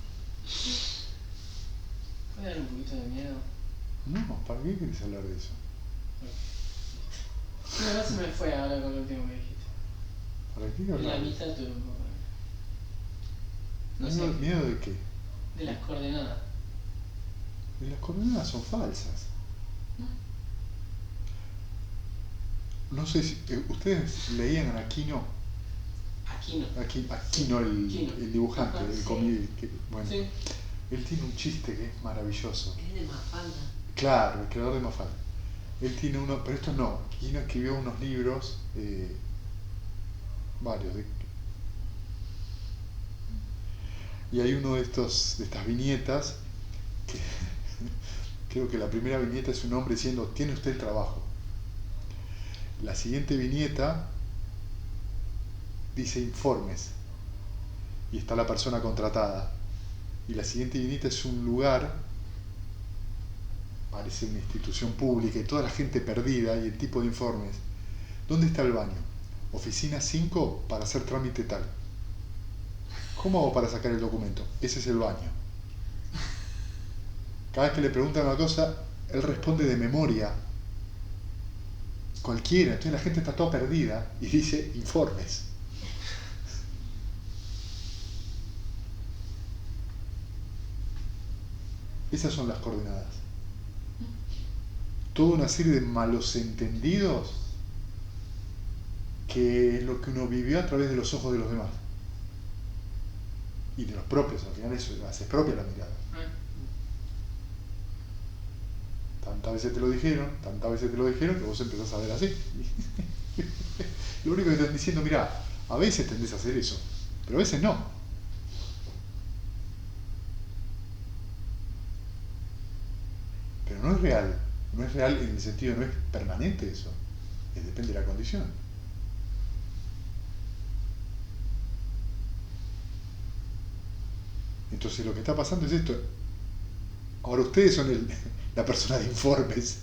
¿Puede dar un poquito de miedo? No, ¿para qué querés hablar de eso? No, no se me fue ahora con lo último que dijiste. ¿Para qué En la hablar? mitad tuve un poco de... No ¿Miedo, sé, miedo de qué? de las coordenadas. Y las coordenadas son falsas. No sé si ustedes leían a Aquino, Aquí no. Aquino el dibujante, Ajá, el sí. bueno, Sí. él tiene un chiste que es maravilloso. Es de Mafalda. Claro, el creador de Mafalda. Él tiene uno, pero esto no, Aquino escribió unos libros, varios, y hay uno de estas viñetas que creo que la primera viñeta es un hombre diciendo, tiene usted el trabajo. La siguiente viñeta dice informes y está la persona contratada. Y la siguiente viñeta es un lugar, parece una institución pública y toda la gente perdida y el tipo de informes. ¿Dónde está el baño? Oficina 5 para hacer trámite tal. ¿Cómo hago para sacar el documento? Ese es el baño. Cada vez que le preguntan una cosa, él responde de memoria. Cualquiera, entonces la gente está toda perdida y dice informes. Esas son las coordenadas. Toda una serie de malos entendidos que es lo que uno vivió a través de los ojos de los demás. Y de los propios, al final eso hace propia la mirada. Tantas veces te lo dijeron que vos empezás a ver así. Lo único que te están diciendo, mirá, a veces tendés a hacer eso, pero a veces no. Pero no es real en el sentido, no es permanente eso, depende de la condición. Entonces lo que está pasando es esto. Ahora ustedes son la persona de informes.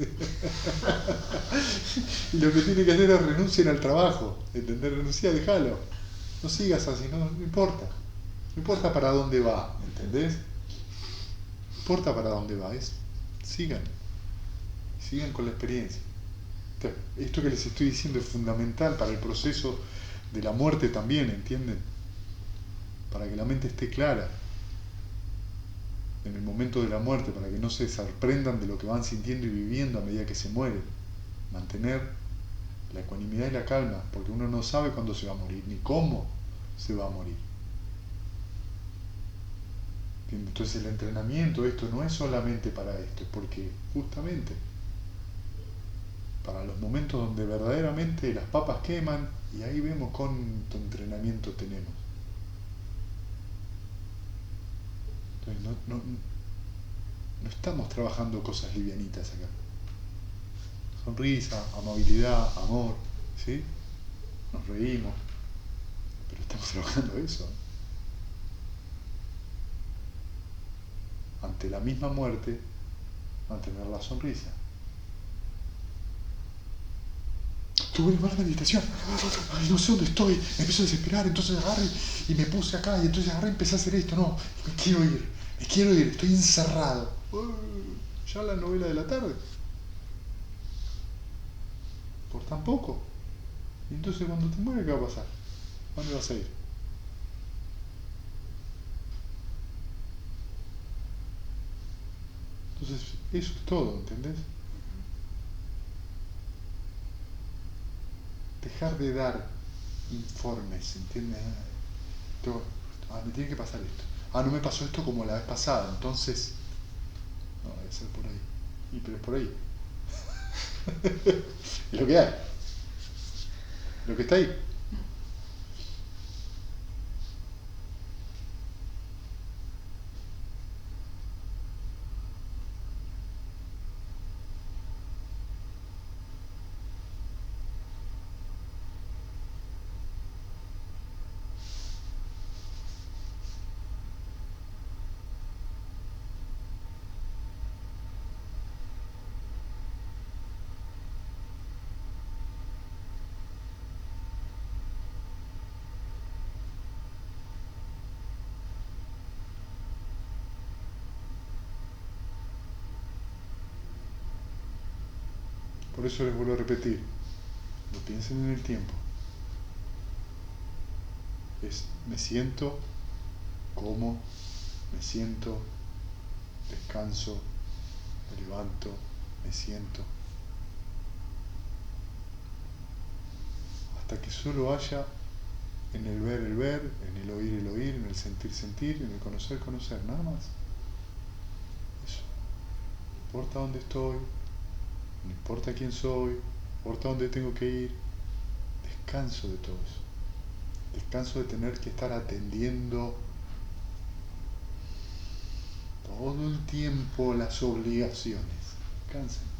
Y lo que tienen que hacer es renunciar al trabajo. ¿Entendés? Renunciar, déjalo. No sigas así, no importa. No importa para dónde va, ¿entendés? No importa para dónde va, sigan con la experiencia. Esto que les estoy diciendo es fundamental para el proceso de la muerte también, ¿entienden? Para que la mente esté clara en el momento de la muerte, para que no se sorprendan de lo que van sintiendo y viviendo a medida que se mueren. Mantener la ecuanimidad y la calma, porque uno no sabe cuándo se va a morir, ni cómo se va a morir. Entonces el entrenamiento, esto no es solamente para esto, es porque justamente para los momentos donde verdaderamente las papas queman, y ahí vemos cuánto entrenamiento tenemos. Entonces no estamos trabajando cosas livianitas acá. Sonrisa, amabilidad, amor, ¿sí? Nos reímos, pero estamos trabajando eso. Ante la misma muerte, mantener la sonrisa. Tuve una mala meditación, ay, no sé dónde estoy, me empiezo a desesperar, entonces agarré y me puse acá, y entonces agarré y empecé a hacer esto, no, me quiero ir, estoy encerrado. Ya la novela de la tarde. Por tan poco. Y entonces cuando te mueres, ¿qué va a pasar? ¿A dónde vas a ir? Entonces, eso es todo, ¿entendés? Dejar de dar informes, ¿entiendes? Me tiene que pasar esto. No me pasó esto como la vez pasada, entonces no debe ser por ahí. Y pero es por ahí. Es lo que hay. Lo que está ahí. Por eso les vuelvo a repetir, no piensen en el tiempo. Es me siento, como, me siento, descanso, me levanto, me siento. Hasta que solo haya en el ver, en el oír, en el sentir, en el conocer, nada más. Eso. No importa dónde estoy, no importa quién soy, no importa dónde tengo que ir, descanso de todo eso. Descanso de tener que estar atendiendo todo el tiempo las obligaciones. Descansen.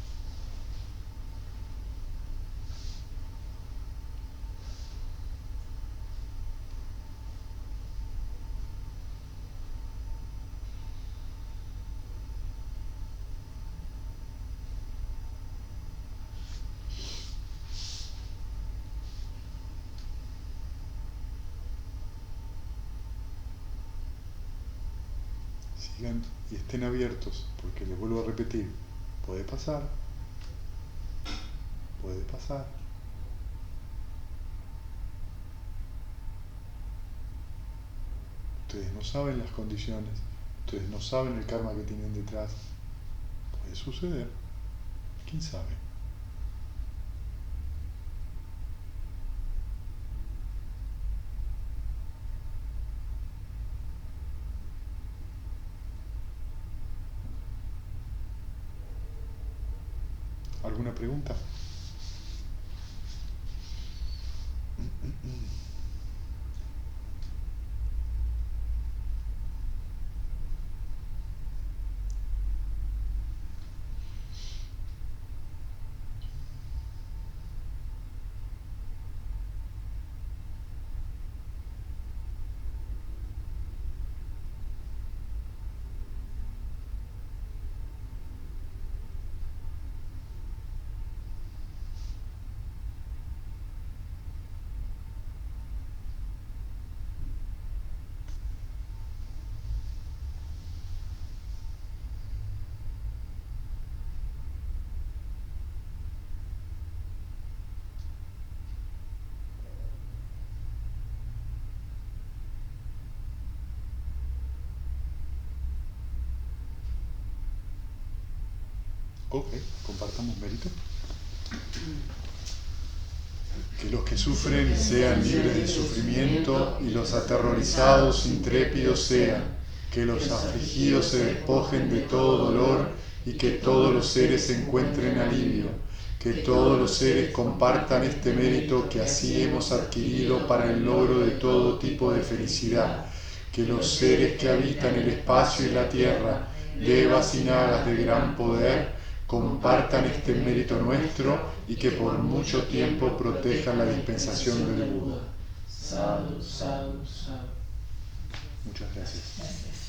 Sigan y estén abiertos, porque les vuelvo a repetir, puede pasar, ustedes no saben las condiciones, ustedes no saben el karma que tienen detrás, puede suceder, quién sabe. ¿Alguna pregunta? Ok, compartamos mérito. Que los que sufren sean libres de sufrimiento y los aterrorizados intrépidos sean. Que los afligidos se despojen de todo dolor y que todos los seres encuentren alivio. Que todos los seres compartan este mérito que así hemos adquirido para el logro de todo tipo de felicidad. Que los seres que habitan el espacio y la tierra, devas y nagas de gran poder, compartan este mérito nuestro y que por mucho tiempo protejan la dispensación del Buda. Sadhu, sadhu, sadhu. Muchas gracias. Gracias.